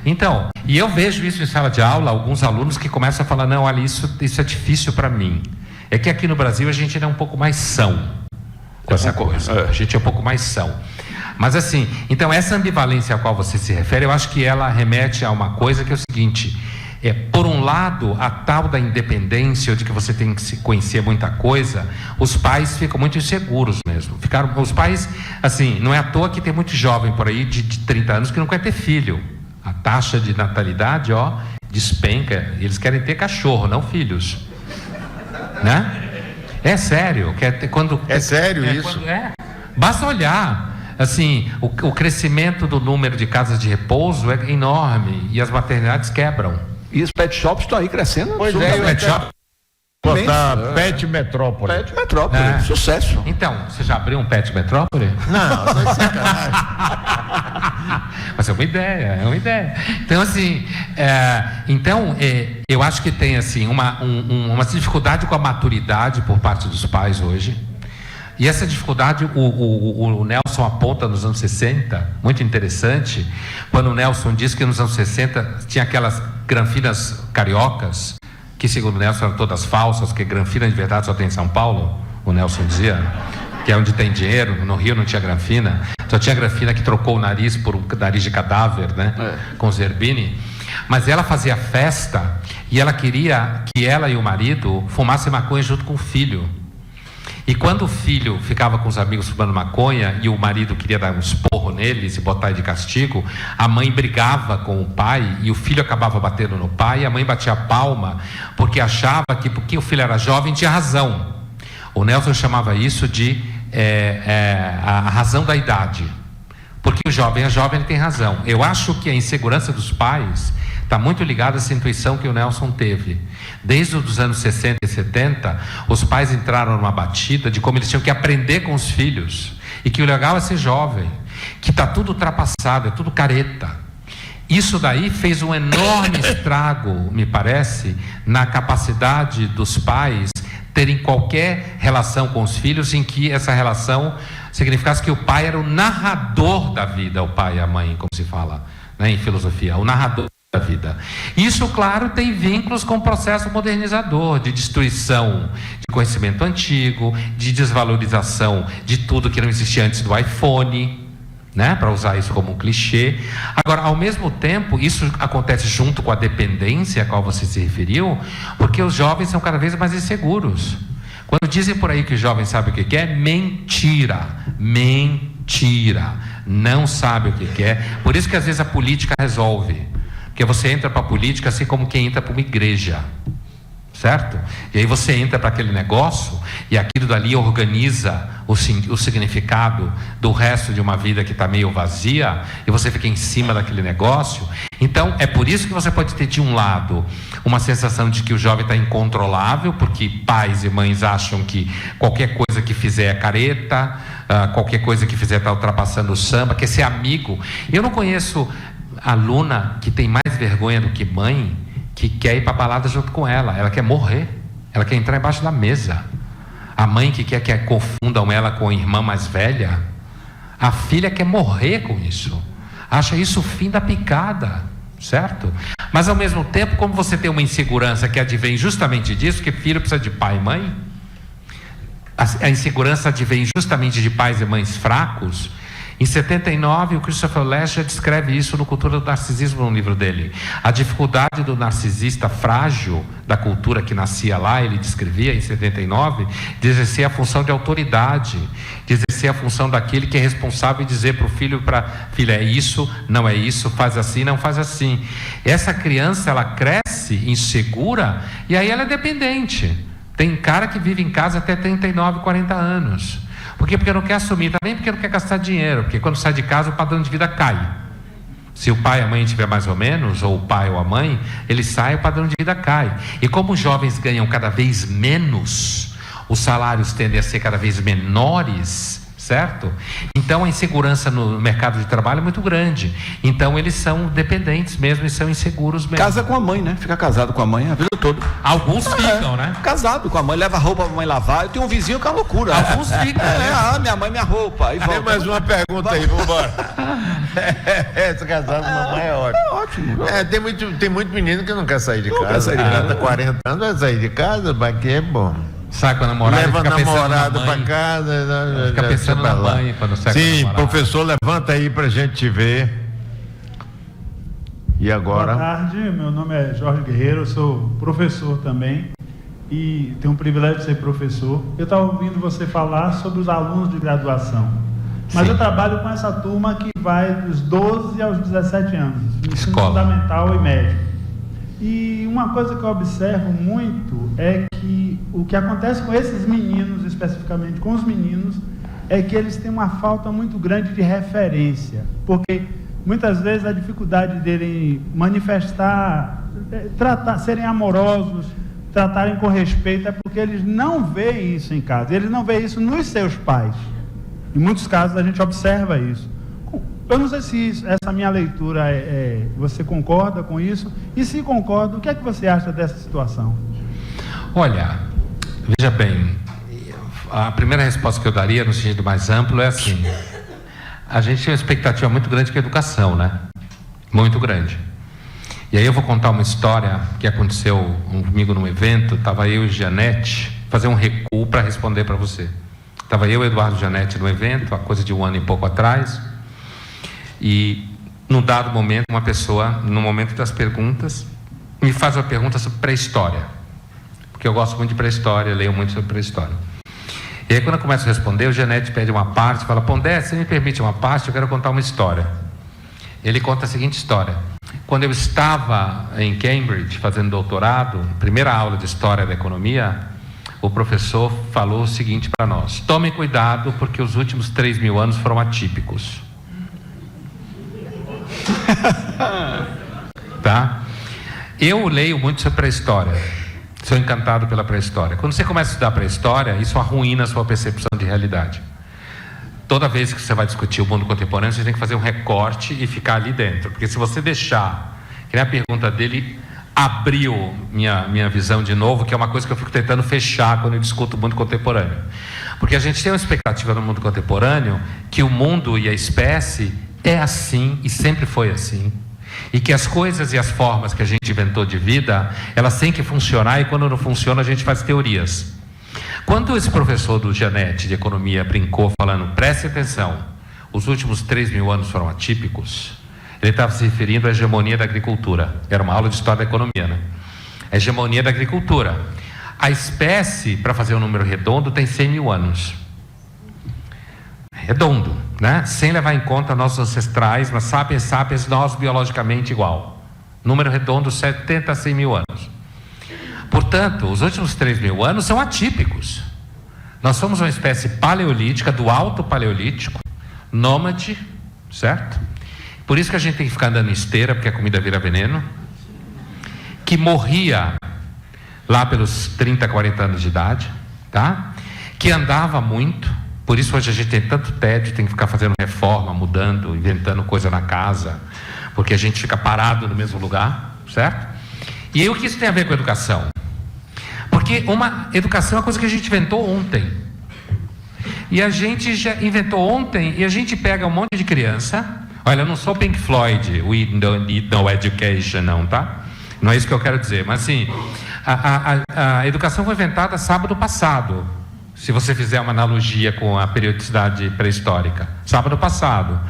Então, e eu vejo isso em sala de aula, alguns alunos que começam a falar, não, olha, isso é difícil para mim. É que aqui no Brasil a gente é um pouco mais são com essa coisa. A gente é um pouco mais são. Mas assim, então essa ambivalência a qual você se refere, eu acho que ela remete a uma coisa que é o seguinte, por um lado, a tal da independência, ou de que você tem que conhecer muita coisa, os pais ficam muito inseguros mesmo. Os pais, assim, não é à toa que tem muito jovem por aí de 30 anos que não quer ter filho. A taxa de natalidade, despenca. Eles querem ter cachorro, não filhos. Né? É sério. É sério isso? Basta olhar. Assim, o crescimento do número de casas de repouso é enorme e as maternidades quebram. E os pet shops estão aí crescendo. Pois pet shop. Botar Pet Metrópole. Pet Metrópole, sucesso. Então, você já abriu um Pet Metrópole? Não é sacanagem. Mas é uma ideia. Então, assim, eu acho que tem, assim, uma dificuldade com a maturidade por parte dos pais hoje. E essa dificuldade, o Nelson aponta nos anos 60, muito interessante, quando o Nelson diz que nos anos 60 tinha aquelas granfinas cariocas, que segundo o Nelson eram todas falsas, porque granfina de verdade só tem em São Paulo, o Nelson dizia, que é onde tem dinheiro. No Rio não tinha granfina, só tinha granfina que trocou o nariz por um nariz de cadáver, né? Com Zerbini. Mas ela fazia festa e ela queria que ela e o marido fumassem maconha junto com o filho. E quando o filho ficava com os amigos fumando maconha e o marido queria dar um esporro neles e botar ele de castigo, a mãe brigava com o pai e o filho acabava batendo no pai, e a mãe batia a palma porque achava que porque o filho era jovem tinha razão. O Nelson chamava isso de a razão da idade. Porque o jovem é jovem, ele tem razão. Eu acho que a insegurança dos pais está muito ligada a essa intuição que o Nelson teve. Desde os anos 60 e 70, os pais entraram numa batida de como eles tinham que aprender com os filhos. E que o legal é ser jovem. Que está tudo ultrapassado, é tudo careta. Isso daí fez um enorme estrago, me parece, na capacidade dos pais terem qualquer relação com os filhos em que essa relação significasse que o pai era o narrador da vida, o pai e a mãe, como se fala, né, em filosofia, o narrador da vida. Isso, claro, tem vínculos com o processo modernizador, de destruição de conhecimento antigo, de desvalorização de tudo que não existia antes do iPhone, né, para usar isso como um clichê. Agora, ao mesmo tempo, isso acontece junto com a dependência a qual você se referiu, porque os jovens são cada vez mais inseguros. Quando dizem por aí que os jovens sabem o que quer, mentira, não sabe o que quer. Por isso que às vezes a política resolve, porque você entra para a política assim como quem entra para uma igreja, certo? E aí você entra para aquele negócio e aquilo dali organiza o significado do resto de uma vida que está meio vazia, e você fica em cima daquele negócio. Então é por isso que você pode ter de um lado uma sensação de que o jovem está incontrolável, porque pais e mães acham que qualquer coisa que fizer é careta, qualquer coisa que fizer está ultrapassando o samba, quer ser amigo. Eu não conheço aluna que tem mais vergonha do que mãe, que quer ir para a balada junto com ela quer morrer, ela quer entrar embaixo da mesa. A mãe que quer que confundam ela com a irmã mais velha, a filha quer morrer com isso, acha isso o fim da picada, certo? Mas ao mesmo tempo, como você tem uma insegurança que advém justamente disso, que filho precisa de pai e mãe, a insegurança advém justamente de pais e mães fracos. Em 79, o Christopher Lasch já descreve isso no Cultura do Narcisismo, no livro dele. A dificuldade do narcisista frágil, da cultura que nascia lá, ele descrevia em 79, de exercer a função de autoridade, de exercer a função daquele que é responsável e dizer para o filho e para a filha, é isso, não é isso, faz assim, não faz assim. Essa criança, ela cresce insegura e aí ela é dependente. Tem cara que vive em casa até 39, 40 anos. Por quê? Porque não quer assumir, também porque não quer gastar dinheiro, porque quando sai de casa o padrão de vida cai. Se o pai e a mãe tiver mais ou menos, ou o pai ou a mãe, ele sai, o padrão de vida cai. E como os jovens ganham cada vez menos, os salários tendem a ser cada vez menores, certo? Então a insegurança no mercado de trabalho é muito grande. Então eles são dependentes mesmo e são inseguros mesmo. Casa com a mãe, né? Fica casado com a mãe a vida toda. Alguns ficam, né? Casado com a mãe, leva a roupa pra mãe lavar. Eu tenho um vizinho que é uma loucura. Alguns ficam. Minha mãe, minha roupa. Aí Tem volta. mais uma pergunta aí, vambora. Esse casado com a mamãe é ótimo. É ótimo. Tem muito menino que não quer sair de casa. quer sair de casa. Tá 40 anos, vai sair de casa, vai que é bom. Sai com a namorada, Leva a fica namorada pensando na mãe. pra casa. Fica pensando na mãe quando sai com a Sim, namorada. professor, levanta aí pra gente te ver. E agora? Boa tarde, meu nome é Jorge Guerreiro, eu sou professor também e tenho o privilégio de ser professor. Eu estava ouvindo você falar sobre os alunos de graduação, mas Sim. eu trabalho com essa turma que vai dos 12 aos 17 anos, ensino Escola. fundamental e médio. E uma coisa que eu observo muito é que o que acontece com esses meninos, especificamente com os meninos, é que eles têm uma falta muito grande de referência, porque muitas vezes a dificuldade dele manifestar, serem amorosos, tratarem com respeito, é porque eles não veem isso em casa, eles não veem isso nos seus pais. Em muitos casos a gente observa isso. Eu não sei se essa minha leitura você concorda com isso, e se concorda, o que é que você acha dessa situação? Olha, veja bem, a primeira resposta que eu daria no sentido mais amplo é assim: a gente tem uma expectativa muito grande com a educação, né? Muito grande. E aí eu vou contar uma história que aconteceu comigo num evento. Estava eu e Janete, fazer um recuo para responder para você. Estava eu e Eduardo Janete no evento, há coisa de 1 ano e pouco atrás, e num dado momento, uma pessoa, no momento das perguntas, me faz uma pergunta sobre pré-história, porque eu gosto muito de pré-história, leio muito sobre pré-história. E aí quando eu começo a responder, o Janete pede uma parte, fala: Pondé, você me permite uma parte? Eu quero contar uma história. Ele conta a seguinte história: quando eu estava em Cambridge fazendo doutorado, primeira aula de história da economia, o professor falou o seguinte para nós: tomem cuidado, porque os últimos 3.000 anos foram atípicos. Tá? Eu leio muito sobre pré-história, sou encantado pela pré-história. Quando você começa a estudar pré-história, isso arruína a sua percepção de realidade. toda vez que você vai discutir o mundo contemporâneo, você tem que fazer um recorte e ficar ali dentro. Porque se você deixar, que nem a pergunta dele abriu minha visão de novo, que é uma coisa que eu fico tentando fechar quando eu discuto o mundo contemporâneo. Porque a gente tem uma expectativa no mundo contemporâneo que o mundo e a espécie é assim e sempre foi assim. E que as coisas e as formas que a gente inventou de vida, elas têm que funcionar, e quando não funciona a gente faz teorias. Quando esse professor do Janete de economia brincou falando, preste atenção, os últimos 3.000 anos foram atípicos, ele estava se referindo à hegemonia da agricultura. Era uma aula de história da economia, né? A hegemonia da agricultura. A espécie, para fazer um número redondo, tem 100.000 anos. Redondo, né? Sem levar em conta nossos ancestrais, mas sapiens, nós biologicamente igual. Número redondo, 70 a 100.000 anos. Portanto, os últimos 3.000 anos são atípicos. Nós somos uma espécie paleolítica, do alto paleolítico, nômade, certo? Por isso que a gente tem que ficar andando em esteira, porque a comida vira veneno. Que morria lá pelos 30, 40 anos de idade, tá? Que andava muito, por isso hoje a gente tem tanto tédio, tem que ficar fazendo reforma, mudando, inventando coisa na casa, porque a gente fica parado no mesmo lugar, certo? E aí o que isso tem a ver com educação? Porque uma educação é uma coisa que a gente inventou ontem. E a gente já inventou ontem, e a gente pega um monte de criança. Olha, eu não sou Pink Floyd, we don't need no education, não, tá? Não é isso que eu quero dizer, mas assim, a educação foi inventada sábado passado, se você fizer uma analogia com a periodicidade pré-histórica. Sábado passado.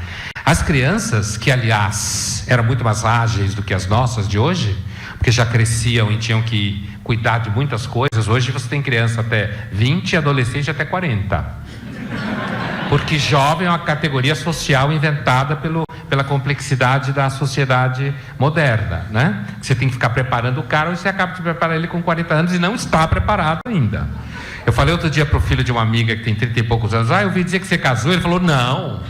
As crianças, que aliás eram muito mais ágeis do que as nossas de hoje, porque já cresciam e tinham que cuidar de muitas coisas, hoje você tem criança até 20 e adolescente até 40. Porque jovem é uma categoria social inventada pela complexidade da sociedade moderna, né? Você tem que ficar preparando o cara, ou você acaba de preparar ele com 40 anos e não está preparado ainda. Eu falei outro dia para o filho de uma amiga que tem 30 e poucos anos, eu ouvi dizer que você casou. Ele falou, não,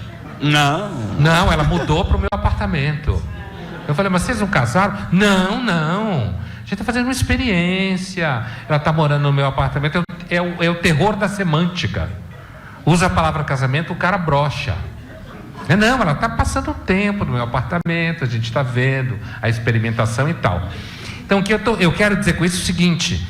ela mudou para o meu apartamento. Eu falei, mas vocês não casaram? Não. A gente está fazendo uma experiência. Ela está morando no meu apartamento. É o terror da semântica. Usa a palavra casamento, o cara brocha. Não, ela está passando tempo no meu apartamento, a gente está vendo a experimentação e tal. Então, o que eu quero dizer com isso é o seguinte: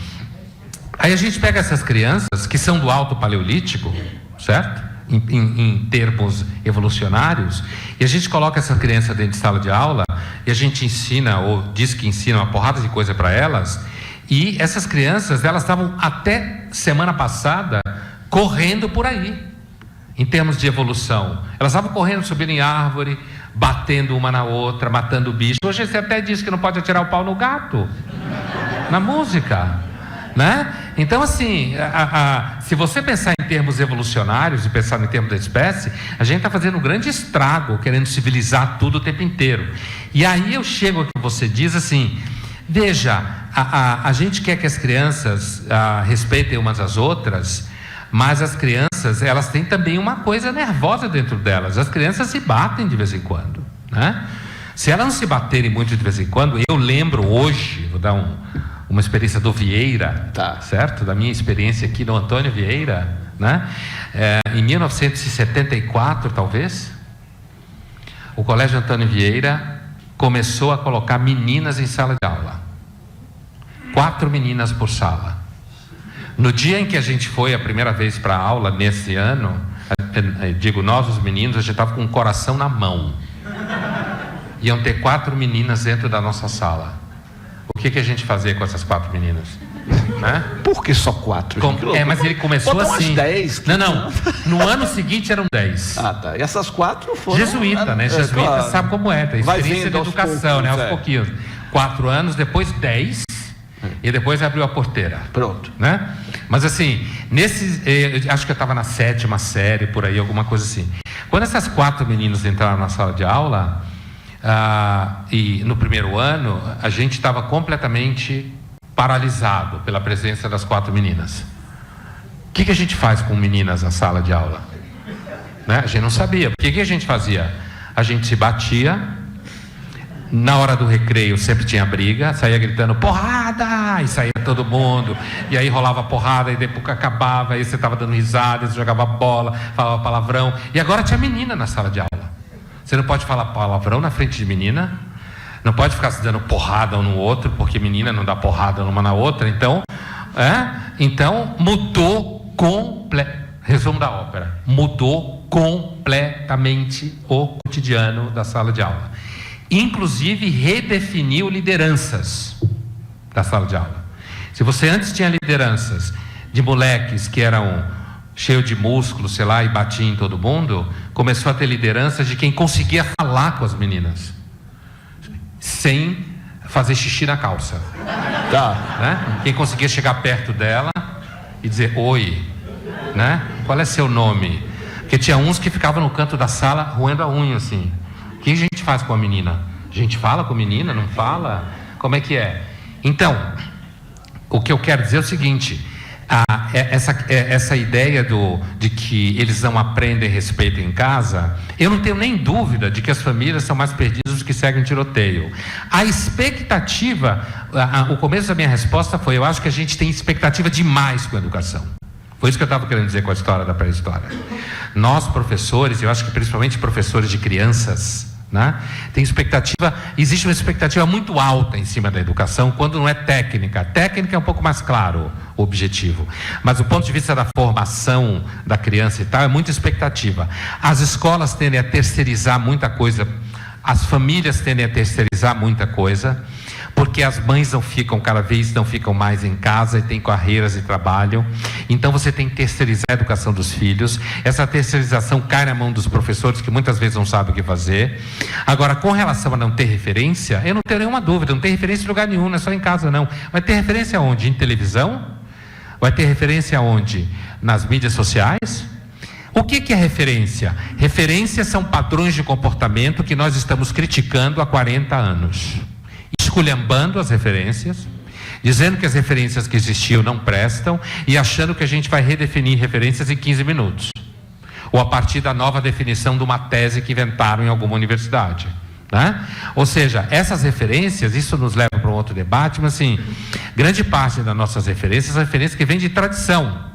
aí a gente pega essas crianças que são do alto paleolítico, certo? Em termos evolucionários, e a gente coloca essa criança dentro de sala de aula, e a gente ensina, ou diz que ensina uma porrada de coisa para elas, e essas crianças, elas estavam até semana passada correndo por aí, em termos de evolução. Elas estavam correndo, subindo em árvore, batendo uma na outra, matando bicho. Hoje você até diz que não pode atirar o pau no gato, na música, né? Então assim, se você pensar em termos evolucionários e pensar em termos da espécie, a gente está fazendo um grande estrago, querendo civilizar tudo o tempo inteiro. E aí eu chego ao que você diz assim, veja, a gente quer que as crianças respeitem umas às outras, mas as crianças, elas têm também uma coisa nervosa dentro delas. As crianças se batem de vez em quando, né? Se elas não se baterem muito de vez em quando, eu lembro hoje, vou dar uma experiência do Vieira, tá, certo? Da minha experiência aqui no Antônio Vieira, né? Em 1974, talvez, o Colégio Antônio Vieira começou a colocar meninas em sala de aula. 4 meninas por sala. No dia em que a gente foi a primeira vez para a aula, nesse ano, digo nós os meninos, a gente estava com o coração na mão. Iam ter 4 meninas dentro da nossa sala. O que a gente fazia com essas 4 meninas? Né? Por que só 4? Mas ele começou assim. 10. Não. No ano seguinte eram 10. Ah, tá. E essas 4 foram... Jesuíta, né? Jesuíta claro. Sabe como é. Tem experiência de educação, né? Aos pouquinhos. 4 anos, depois 10. E depois abriu a porteira. Pronto. Né? Mas assim, acho que eu estava na 7ª série, por aí, alguma coisa assim. Quando essas 4 meninas entraram na sala de aula, e no primeiro ano, a gente estava completamente paralisado pela presença das 4 meninas. O que a gente faz com meninas na sala de aula? Né? A gente não sabia. O que a gente fazia? A gente se batia, Na hora do recreio sempre tinha briga, saía gritando porrada, e saía todo mundo, e aí rolava porrada, e depois acabava, aí você estava dando risada, você jogava bola, falava palavrão, e agora tinha menina na sala de aula. Você não pode falar palavrão na frente de menina, não pode ficar se dando porrada um no outro, porque menina não dá porrada uma na outra, então mudou resumo da ópera, mudou completamente o cotidiano da sala de aula. Inclusive redefiniu lideranças da sala de aula. Se você antes tinha lideranças de moleques que eram cheios de músculos, sei lá, e batiam em todo mundo, começou a ter lideranças de quem conseguia falar com as meninas sem fazer xixi na calça. Né? Quem conseguia chegar perto dela e dizer oi, né? Qual é seu nome? Porque tinha uns que ficavam no canto da sala roendo a unha assim. O que a gente faz com a menina? A gente fala com a menina? Não fala? Como é que é? Então, o que eu quero dizer é o seguinte: essa ideia de que eles não aprendem respeito em casa, eu não tenho nem dúvida de que as famílias são mais perdidas do que seguem tiroteio. A expectativa, o começo da minha resposta foi: eu acho que a gente tem expectativa demais com a educação. Foi isso que eu estava querendo dizer com a história da pré-história. Nós, professores, eu acho que principalmente professores de crianças, né, existe uma expectativa muito alta em cima da educação, quando não é técnica. Técnica é um pouco mais claro o objetivo, mas do ponto de vista da formação da criança e tal, é muita expectativa. As escolas tendem a terceirizar muita coisa, as famílias tendem a terceirizar muita coisa, porque as mães cada vez não ficam mais em casa e têm carreiras e trabalham. Então você tem que terceirizar a educação dos filhos. Essa terceirização cai na mão dos professores, que muitas vezes não sabem o que fazer. Agora, com relação a não ter referência, eu não tenho nenhuma dúvida, não tem referência em lugar nenhum, não é só em casa não. Vai ter referência onde? Em televisão? Vai ter referência onde? Nas mídias sociais? O que é referência? Referências são padrões de comportamento que nós estamos criticando há 40 anos. Esculhambando as referências, dizendo que as referências que existiam não prestam e achando que a gente vai redefinir referências em 15 minutos. Ou a partir da nova definição de uma tese que inventaram em alguma universidade. Né? Ou seja, essas referências, isso nos leva para um outro debate, mas assim, grande parte das nossas referências são referências que vêm de tradição.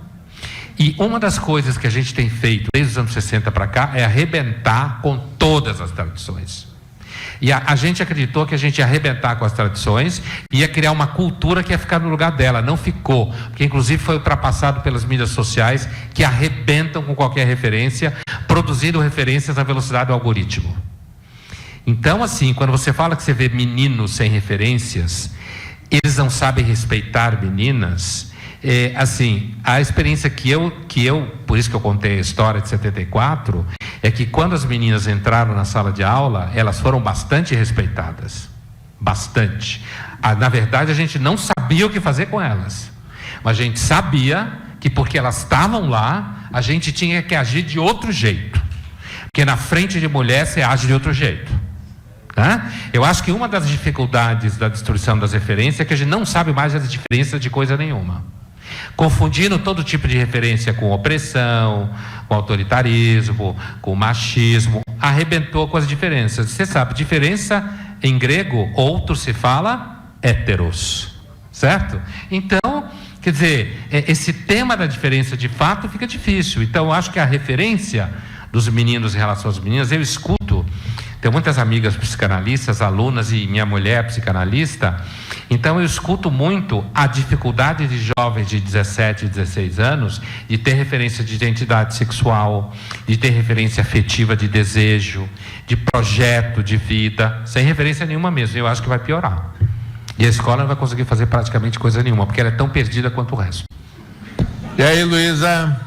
E uma das coisas que a gente tem feito desde os anos 60 para cá é arrebentar com todas as tradições. E a gente acreditou que a gente ia arrebentar com as tradições, ia criar uma cultura que ia ficar no lugar dela. Não ficou, porque inclusive foi ultrapassado pelas mídias sociais, que arrebentam com qualquer referência, produzindo referências na velocidade do algoritmo. Então, assim, quando você fala que você vê meninos sem referências, eles não sabem respeitar meninas. Assim, a experiência que eu, por isso que eu contei a história de 74, é que quando as meninas entraram na sala de aula, elas foram bastante respeitadas. Bastante. Na verdade, a gente não sabia o que fazer com elas. Mas a gente sabia que porque elas estavam lá, a gente tinha que agir de outro jeito. Porque na frente de mulher, você age de outro jeito. Tá? Eu acho que uma das dificuldades da destruição das referências é que a gente não sabe mais as diferenças de coisa nenhuma. Confundindo todo tipo de referência com opressão, com autoritarismo, com machismo, arrebentou com as diferenças. Você sabe, diferença em grego, outro se fala héteros, certo? Então, quer dizer, esse tema da diferença de fato fica difícil. Então, eu acho que a referência dos meninos em relação às meninas, eu escuto, tenho muitas amigas psicanalistas, alunas, e minha mulher é psicanalista, então eu escuto muito a dificuldade de jovens de 17, 16 anos de ter referência de identidade sexual, de ter referência afetiva de desejo, de projeto de vida, sem referência nenhuma mesmo. Eu acho que vai piorar. E a escola não vai conseguir fazer praticamente coisa nenhuma, porque ela é tão perdida quanto o resto. E aí, Luísa?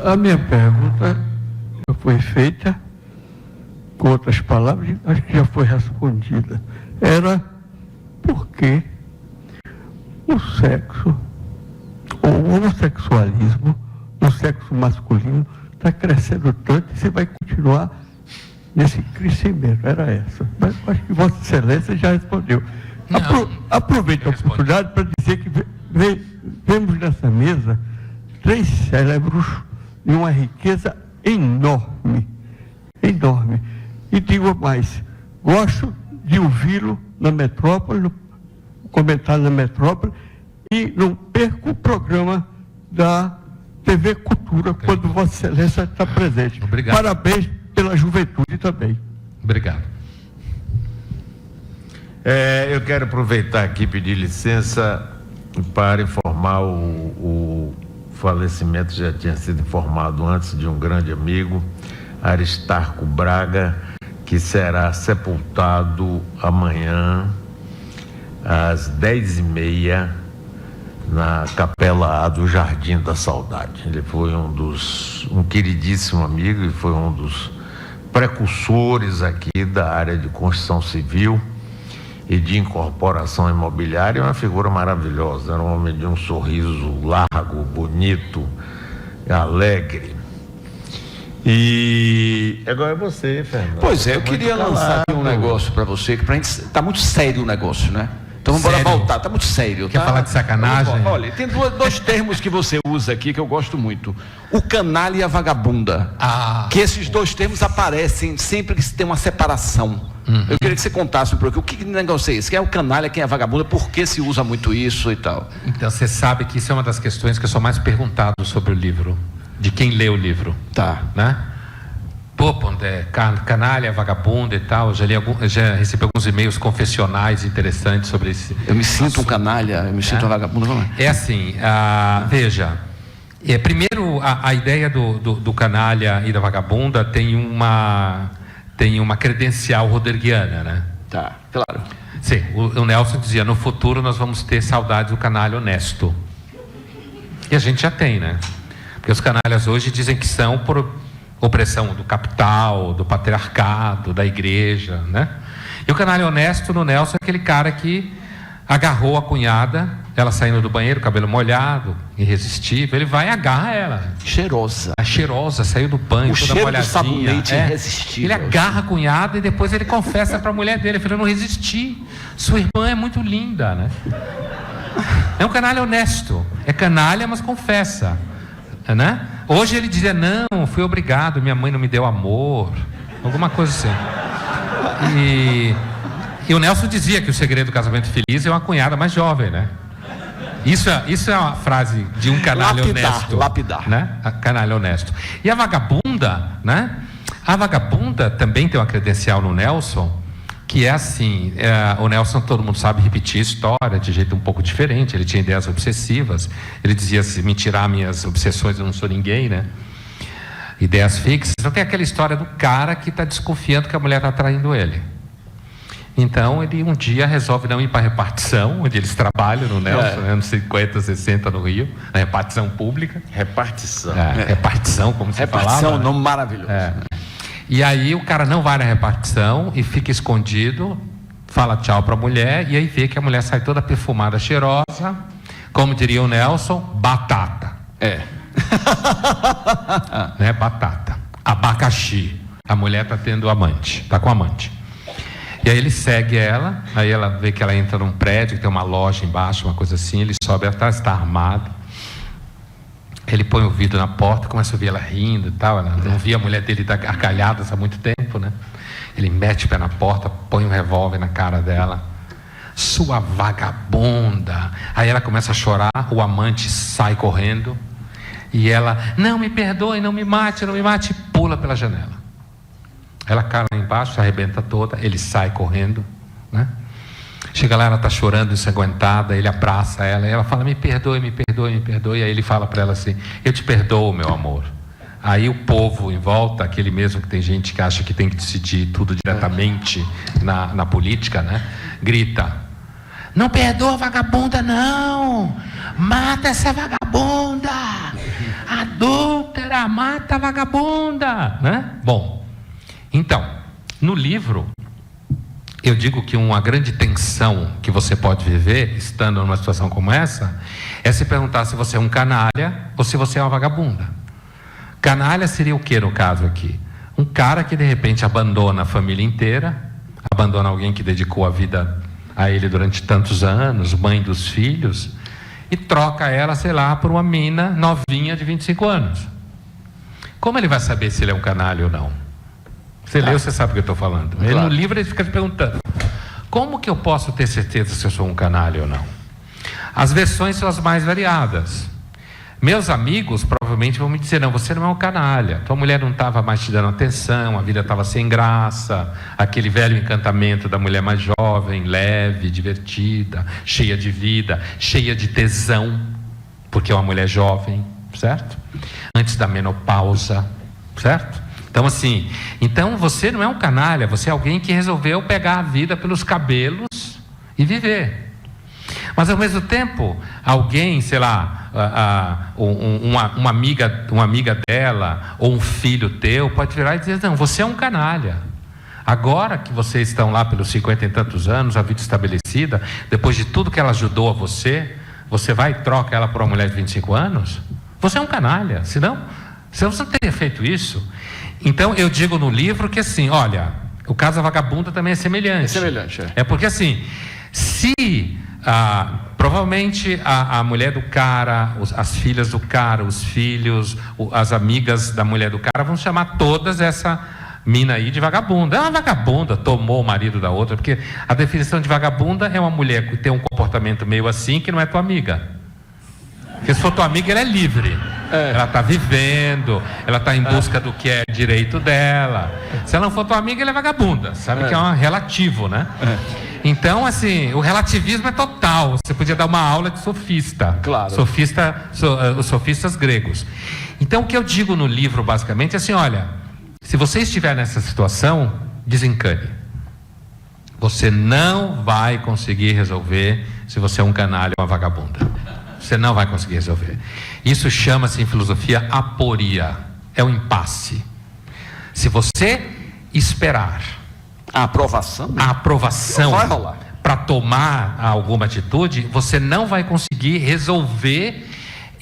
A minha pergunta já foi feita, com outras palavras, acho que já foi respondida. Era por que o sexo, ou o homossexualismo, no sexo masculino, está crescendo tanto e você vai continuar nesse crescimento. Era essa. Mas acho que Vossa Excelência já respondeu. Aproveito a oportunidade para dizer que vemos nessa mesa 3 cérebros de uma riqueza enorme enorme. E digo mais, gosto de ouvi-lo na Metrópole, no comentário na Metrópole, e não perco o programa da TV Cultura, quando Vossa Excelência está presente. Obrigado. Parabéns pela juventude também. Obrigado. Eu quero aproveitar aqui e pedir licença para informar o falecimento, já tinha sido informado antes, de um grande amigo, Aristarco Braga, que será sepultado amanhã às 10h30 na Capela A do Jardim da Saudade. Ele foi um queridíssimo amigo e foi um dos precursores aqui da área de construção civil e de incorporação imobiliária. Uma figura maravilhosa, era um homem de um sorriso largo, bonito, alegre. E agora é você, Fernando. Pois é, eu queria lançar aqui um negócio para você, que pra gente tá muito sério o negócio, né? Então vamos embora voltar, tá muito sério. Quer falar de sacanagem? Olha, tem dois termos que você usa aqui que eu gosto muito: o canalha e a vagabunda. Que esses dois termos aparecem sempre que se tem uma separação. Eu queria que você contasse um pouco o que negócio é esse? Quem é o canalha, quem é a vagabunda, por que se usa muito isso e tal? Então, você sabe que isso é uma das questões que eu sou mais perguntado sobre o livro, de quem lê o livro. Tá. Né? Pô, Pondé, canalha, vagabunda e tal. Já recebi alguns e-mails confessionais interessantes sobre esse. Eu me sinto um canalha, eu me sinto uma vagabunda. Vamos lá. É assim, veja. Primeiro, a ideia do canalha e da vagabunda tem uma credencial rodriguiana, né? Tá, claro. Sim, o Nelson dizia: no futuro nós vamos ter saudade do canalha honesto. E a gente já tem, né? Porque os canalhas hoje dizem que são por opressão do capital, do patriarcado, da igreja, né? E o canalha honesto no Nelson é aquele cara que agarrou a cunhada, ela saindo do banheiro, cabelo molhado, irresistível, ele vai e agarra ela. Cheirosa. A cheirosa, saiu do banho, o toda cheiro molhadinha. Do sabonete irresistível. Ele agarra a cunhada e depois ele confessa para a mulher dele: filho, eu não resisti, sua irmã é muito linda, né? É um canalha honesto, é canalha, mas confessa, né? Hoje ele dizia: não, fui obrigado, minha mãe não me deu amor, alguma coisa assim. E o Nelson dizia que o segredo do casamento feliz é uma cunhada mais jovem, né? Isso é uma frase de um canalha honesto. Lapidar. Né? A canalha honesto. E a vagabunda, né? A vagabunda também tem uma credencial no Nelson, que é assim, o Nelson, todo mundo sabe, repetir história de jeito um pouco diferente. Ele tinha ideias obsessivas. Ele dizia: se me tirar minhas obsessões, eu não sou ninguém, né? Ideias fixas. Então tem aquela história do cara que está desconfiando que a mulher está traindo ele. Então ele um dia resolve não ir para a repartição, onde eles trabalham no Nelson, anos 50, 60 no Rio, na repartição pública. Repartição. Repartição, como você falava. Repartição, nome maravilhoso. E aí o cara não vai na repartição e fica escondido, fala tchau para a mulher, e aí vê que a mulher sai toda perfumada, cheirosa, como diria o Nelson, batata. Né? Batata. Abacaxi. A mulher está tendo amante, está com amante. E aí ele segue ela, aí ela vê que ela entra num prédio, que tem uma loja embaixo, uma coisa assim, ele sobe atrás, está armado. Ele põe o vidro na porta, começa a ouvir ela rindo e tal. Ela não via a mulher dele arcalhada há muito tempo, né? Ele mete o pé na porta, põe um revólver na cara dela. Sua vagabunda. Aí ela começa a chorar, o amante sai correndo. E ela: não me perdoe, não me mate, não me mate. E pula pela janela. Ela cai lá embaixo, se arrebenta toda. Ele sai correndo, né? Chega lá, ela está chorando, ensanguentada. Ele abraça ela e ela fala: me perdoe, me perdoe, me perdoe. Aí ele fala para ela assim: eu te perdoo, meu amor. Aí o povo em volta, aquele mesmo que tem gente que acha que tem que decidir tudo diretamente na política, né? Grita: não perdoa a vagabunda, não! Mata essa vagabunda! Adúltera, mata a vagabunda! Né? Bom, então, no livro, eu digo que uma grande tensão que você pode viver, estando numa situação como essa, é se perguntar se você é um canalha ou se você é uma vagabunda. Canalha seria o que no caso aqui? Um cara que de repente abandona a família inteira, abandona alguém que dedicou a vida a ele durante tantos anos, mãe dos filhos, e troca ela, sei lá, por uma mina novinha de 25 anos. Como ele vai saber se ele é um canalha ou não? Você leu, você sabe o que eu estou falando. Claro. No livro ele fica se perguntando: como que eu posso ter certeza se eu sou um canalha ou não? As versões são as mais variadas. Meus amigos provavelmente vão me dizer: não, você não é um canalha, tua mulher não estava mais te dando atenção, a vida estava sem graça, aquele velho encantamento da mulher mais jovem, leve, divertida, cheia de vida, cheia de tesão, porque é uma mulher jovem, certo? Antes da menopausa, certo? Então assim, então você não é um canalha, você é alguém que resolveu pegar a vida pelos cabelos e viver. Mas ao mesmo tempo, alguém, sei lá, uma amiga dela, ou um filho teu, pode virar e dizer: não, você é um canalha. Agora que vocês estão lá pelos 50 e tantos anos, a vida estabelecida, depois de tudo que ela ajudou a você, você vai e troca ela por uma mulher de 25 anos? Você é um canalha, senão você não teria feito isso. Então eu digo no livro que assim, olha, o caso da vagabunda também é semelhante. É semelhante, é. É porque assim, se provavelmente a mulher do cara, as filhas do cara, os filhos, as amigas da mulher do cara vão chamar todas essa mina aí de vagabunda. É uma vagabunda, tomou o marido da outra, porque a definição de vagabunda é uma mulher que tem um comportamento meio assim, que não é tua amiga. Porque se for tua amiga, ela é livre. Ela está vivendo, ela está em busca do que é direito dela. Se ela não for tua amiga, ela é vagabunda. Sabe que é um relativo, né? Então, assim, o relativismo é total. Você podia dar uma aula de sofista. Claro. Os sofistas gregos. Então, o que eu digo no livro, basicamente, é assim: olha, se você estiver nessa situação, desencane. Você não vai conseguir resolver se você é um canalha ou uma vagabunda. Você não vai conseguir resolver. Isso chama-se em filosofia aporia. É um impasse. Se você esperar a aprovação vai rolar para tomar alguma atitude, você não vai conseguir resolver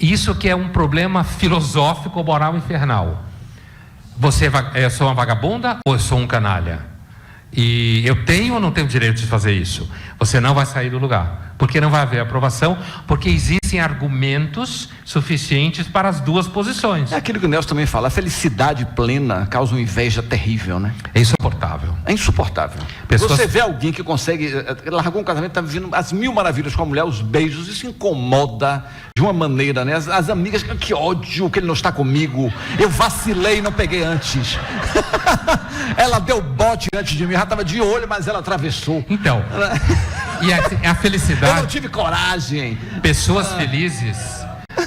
isso, que é um problema filosófico ou moral infernal. Eu sou uma vagabunda ou eu sou um canalha? E eu tenho ou não tenho direito de fazer isso? Você não vai sair do lugar, porque não vai haver aprovação, porque existem argumentos suficientes para as duas posições. É aquilo que o Nelson também fala: a felicidade plena causa uma inveja terrível, né? É insuportável. É insuportável. Você vê alguém que consegue, largou um casamento, está vivendo as mil maravilhas com a mulher, os beijos, isso incomoda de uma maneira, né? As amigas, que ódio que ele não está comigo, eu vacilei e não peguei antes. Ela deu bote antes de mim, já estava de olho, mas ela atravessou. Então, e a felicidade... Eu não tive coragem. Pessoas felizes,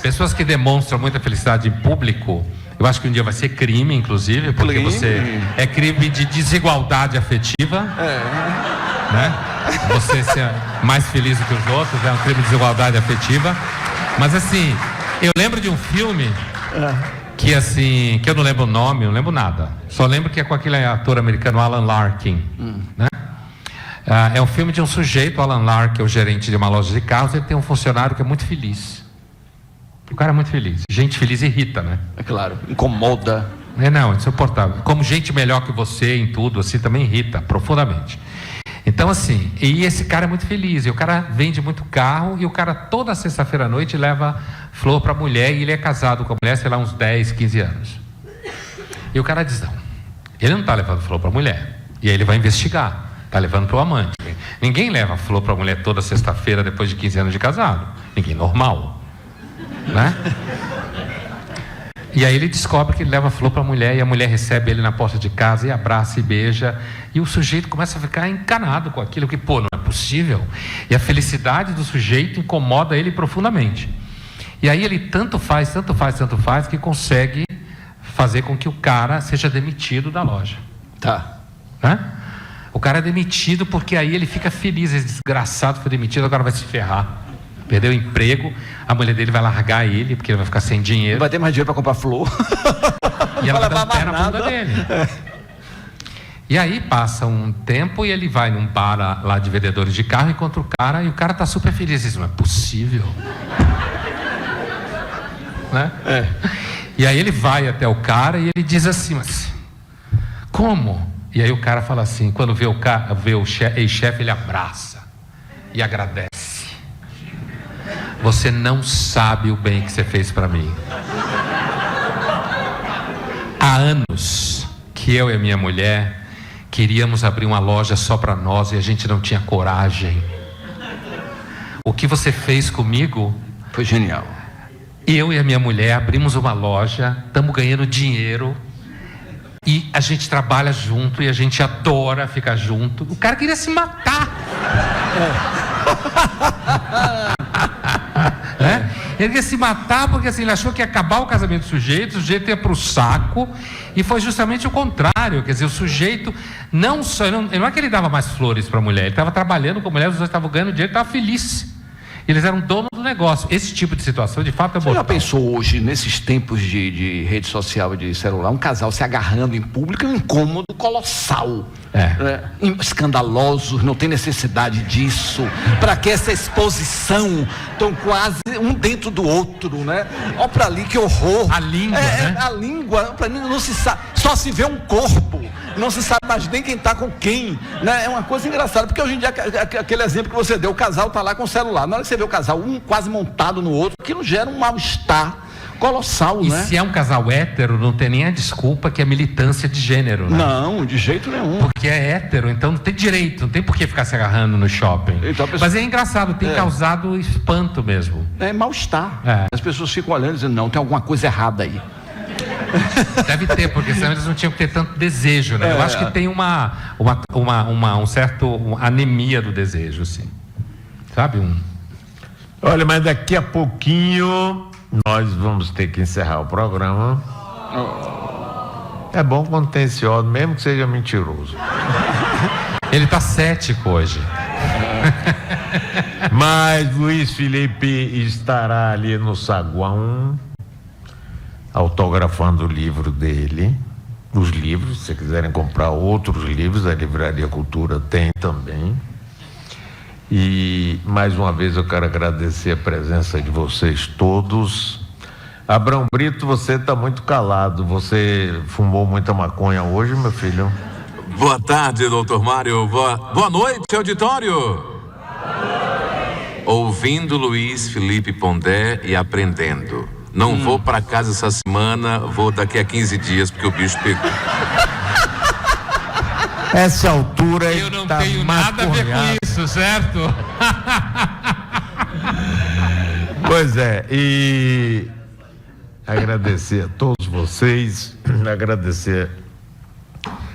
pessoas que demonstram muita felicidade em público, eu acho que um dia vai ser crime, inclusive, porque você é crime de desigualdade afetiva, né? Você ser mais feliz do que os outros é um crime de desigualdade afetiva. Mas assim, eu lembro de um filme que assim, que eu não lembro o nome, não lembro nada. Só lembro que é com aquele ator americano Alan Larkin, né? É um filme de um sujeito, Alan Larkin, é o gerente de uma loja de carros. Ele tem um funcionário que é muito feliz. O cara é muito feliz. Gente feliz irrita, né? É claro, incomoda. Não, é insuportável. Como gente melhor que você em tudo, assim, também irrita profundamente. Então, assim, e esse cara é muito feliz. E o cara vende muito carro. E o cara, toda sexta-feira à noite, leva flor para a mulher. E ele é casado com a mulher, sei lá, uns 10, 15 anos. E o cara diz: não, ele não está levando flor para a mulher. E aí ele vai investigar. Está levando para o amante. Ninguém leva flor para a mulher toda sexta-feira depois de 15 anos de casado. Ninguém normal, né? E aí ele descobre que ele leva flor para a mulher, e a mulher recebe ele na porta de casa e abraça e beija, e o sujeito começa a ficar encanado com aquilo, que não é possível. E a felicidade do sujeito incomoda ele profundamente. E aí ele tanto faz, que consegue fazer com que o cara seja demitido da loja. Né? O cara é demitido porque aí ele fica feliz. Esse desgraçado foi demitido, agora vai se ferrar. Perdeu o emprego, a mulher dele vai largar ele, porque ele vai ficar sem dinheiro. Não vai ter mais dinheiro para comprar flor. E ela vai dar um pé na bunda dele. E aí passa um tempo e ele vai num bar lá de vendedores de carro, encontra o cara, e o cara tá super feliz. Diz: não é possível. Né? E aí ele vai até o cara e ele diz assim: mas como? E aí o cara fala assim, quando vê o ex-chefe, ele abraça e agradece. Você não sabe o bem que você fez para mim. Há anos que que eu e a minha mulher queríamos abrir uma loja só para nós e a gente não tinha coragem. O que você fez comigo foi genial. Eu e a minha mulher abrimos uma loja, estamos ganhando dinheiro e a gente trabalha junto e a gente adora ficar junto. O cara queria se matar. Ele queria se matar porque assim, ele achou que ia acabar o casamento do sujeito ia pro saco, e foi justamente o contrário. Quer dizer, o sujeito não é que ele dava mais flores para a mulher, ele estava trabalhando com a mulher, os dois estavam ganhando dinheiro, estava feliz. Eles eram dono do negócio. Esse tipo de situação, de fato, é mortal. Você já pensou hoje, nesses tempos de rede social e de celular, um casal se agarrando em público? É um incômodo colossal. Escandaloso, não tem necessidade disso. Para que essa exposição? Estão quase um dentro do outro, né? Olha para ali, que horror. A língua, né? A língua, para mim não se sabe, só se vê um corpo. Não se sabe mais nem quem está com quem, né? É uma coisa engraçada, porque hoje em dia, aquele exemplo que você deu, o casal está lá com o celular. Na hora que você vê o casal, um quase montado no outro, aquilo gera um mal-estar colossal, e né? Se é um casal hétero, não tem nem a desculpa que é militância de gênero, né? Não, de jeito nenhum. Porque é hétero, então não tem direito, não tem por que ficar se agarrando no shopping. Então, pessoa... Mas é engraçado, tem causado espanto mesmo. É mal-estar. As pessoas ficam olhando e dizendo, não, tem alguma coisa errada aí. Deve ter, porque senão eles não tinham que ter tanto desejo, né? Eu acho que tem um certo anemia do desejo, assim. Sabe? Olha, mas daqui a pouquinho nós vamos ter que encerrar o programa. É bom quando tem esse ódio, mesmo que seja mentiroso. Ele está cético hoje. Mas Luiz Felipe estará ali no saguão, autografando o livro dele. Os livros, se quiserem comprar outros livros, a Livraria Cultura tem também. E mais uma vez eu quero agradecer a presença de vocês todos. Abrão Brito, você está muito calado. Você fumou muita maconha hoje, meu filho? Boa tarde, doutor Mário. Boa noite, auditório. Ouvindo Luiz Felipe Pondé e aprendendo. Não vou para casa essa semana, vou daqui a 15 dias, porque o bicho pegou. Essa altura eu não tenho nada a ver com isso, certo? Pois é, e agradecer a todos vocês, agradecer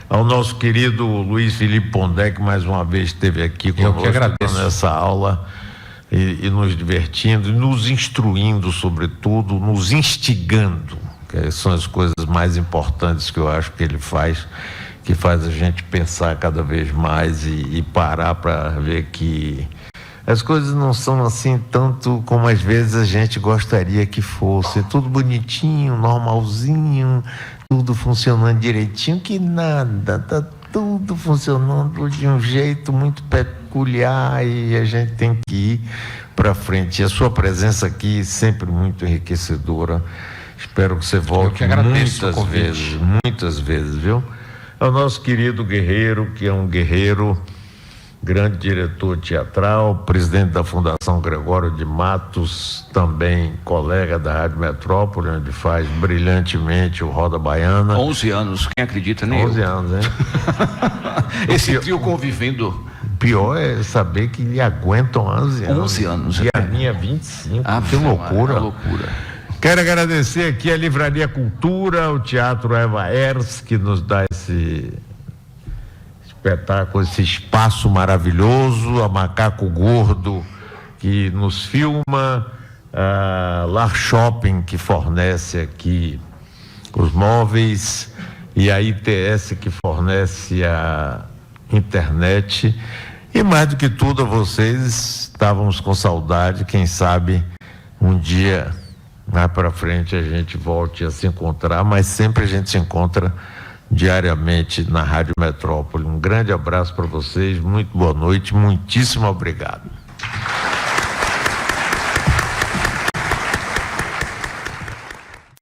ao nosso querido Luiz Felipe Pondé, que mais uma vez esteve aqui conosco nessa aula e nos divertindo, nos instruindo, sobretudo, nos instigando, que são as coisas mais importantes que eu acho que ele faz, que faz a gente pensar cada vez mais e parar para ver que as coisas não são assim tanto como às vezes a gente gostaria que fosse. Tudo bonitinho, normalzinho, tudo funcionando direitinho, que nada, tá tudo funcionando de um jeito muito peculiar e a gente tem que ir para frente. E a sua presença aqui é sempre muito enriquecedora. Espero que você volte muitas vezes, viu? É o nosso querido Guerreiro, que é um guerreiro, grande diretor teatral, presidente da Fundação Gregório de Matos, também colega da Rádio Metrópole, onde faz brilhantemente o Roda Baiana. 11 anos, quem acredita, nem 11 anos, hein? Esse trio convivendo. O pior é saber que lhe aguentam 11 anos. 11 anos. E a minha 25, que loucura. Quero agradecer aqui a Livraria Cultura, o Teatro Eva Ers, que nos dá esse espetáculo, esse espaço maravilhoso, a Macaco Gordo, que nos filma, a Lar Shopping, que fornece aqui os móveis, e a ITS, que fornece a internet, e mais do que tudo a vocês. Estávamos com saudade, quem sabe um dia mais para frente a gente volte a se encontrar, mas sempre a gente se encontra diariamente na Rádio Metrópole. Um grande abraço para vocês, muito boa noite, muitíssimo obrigado.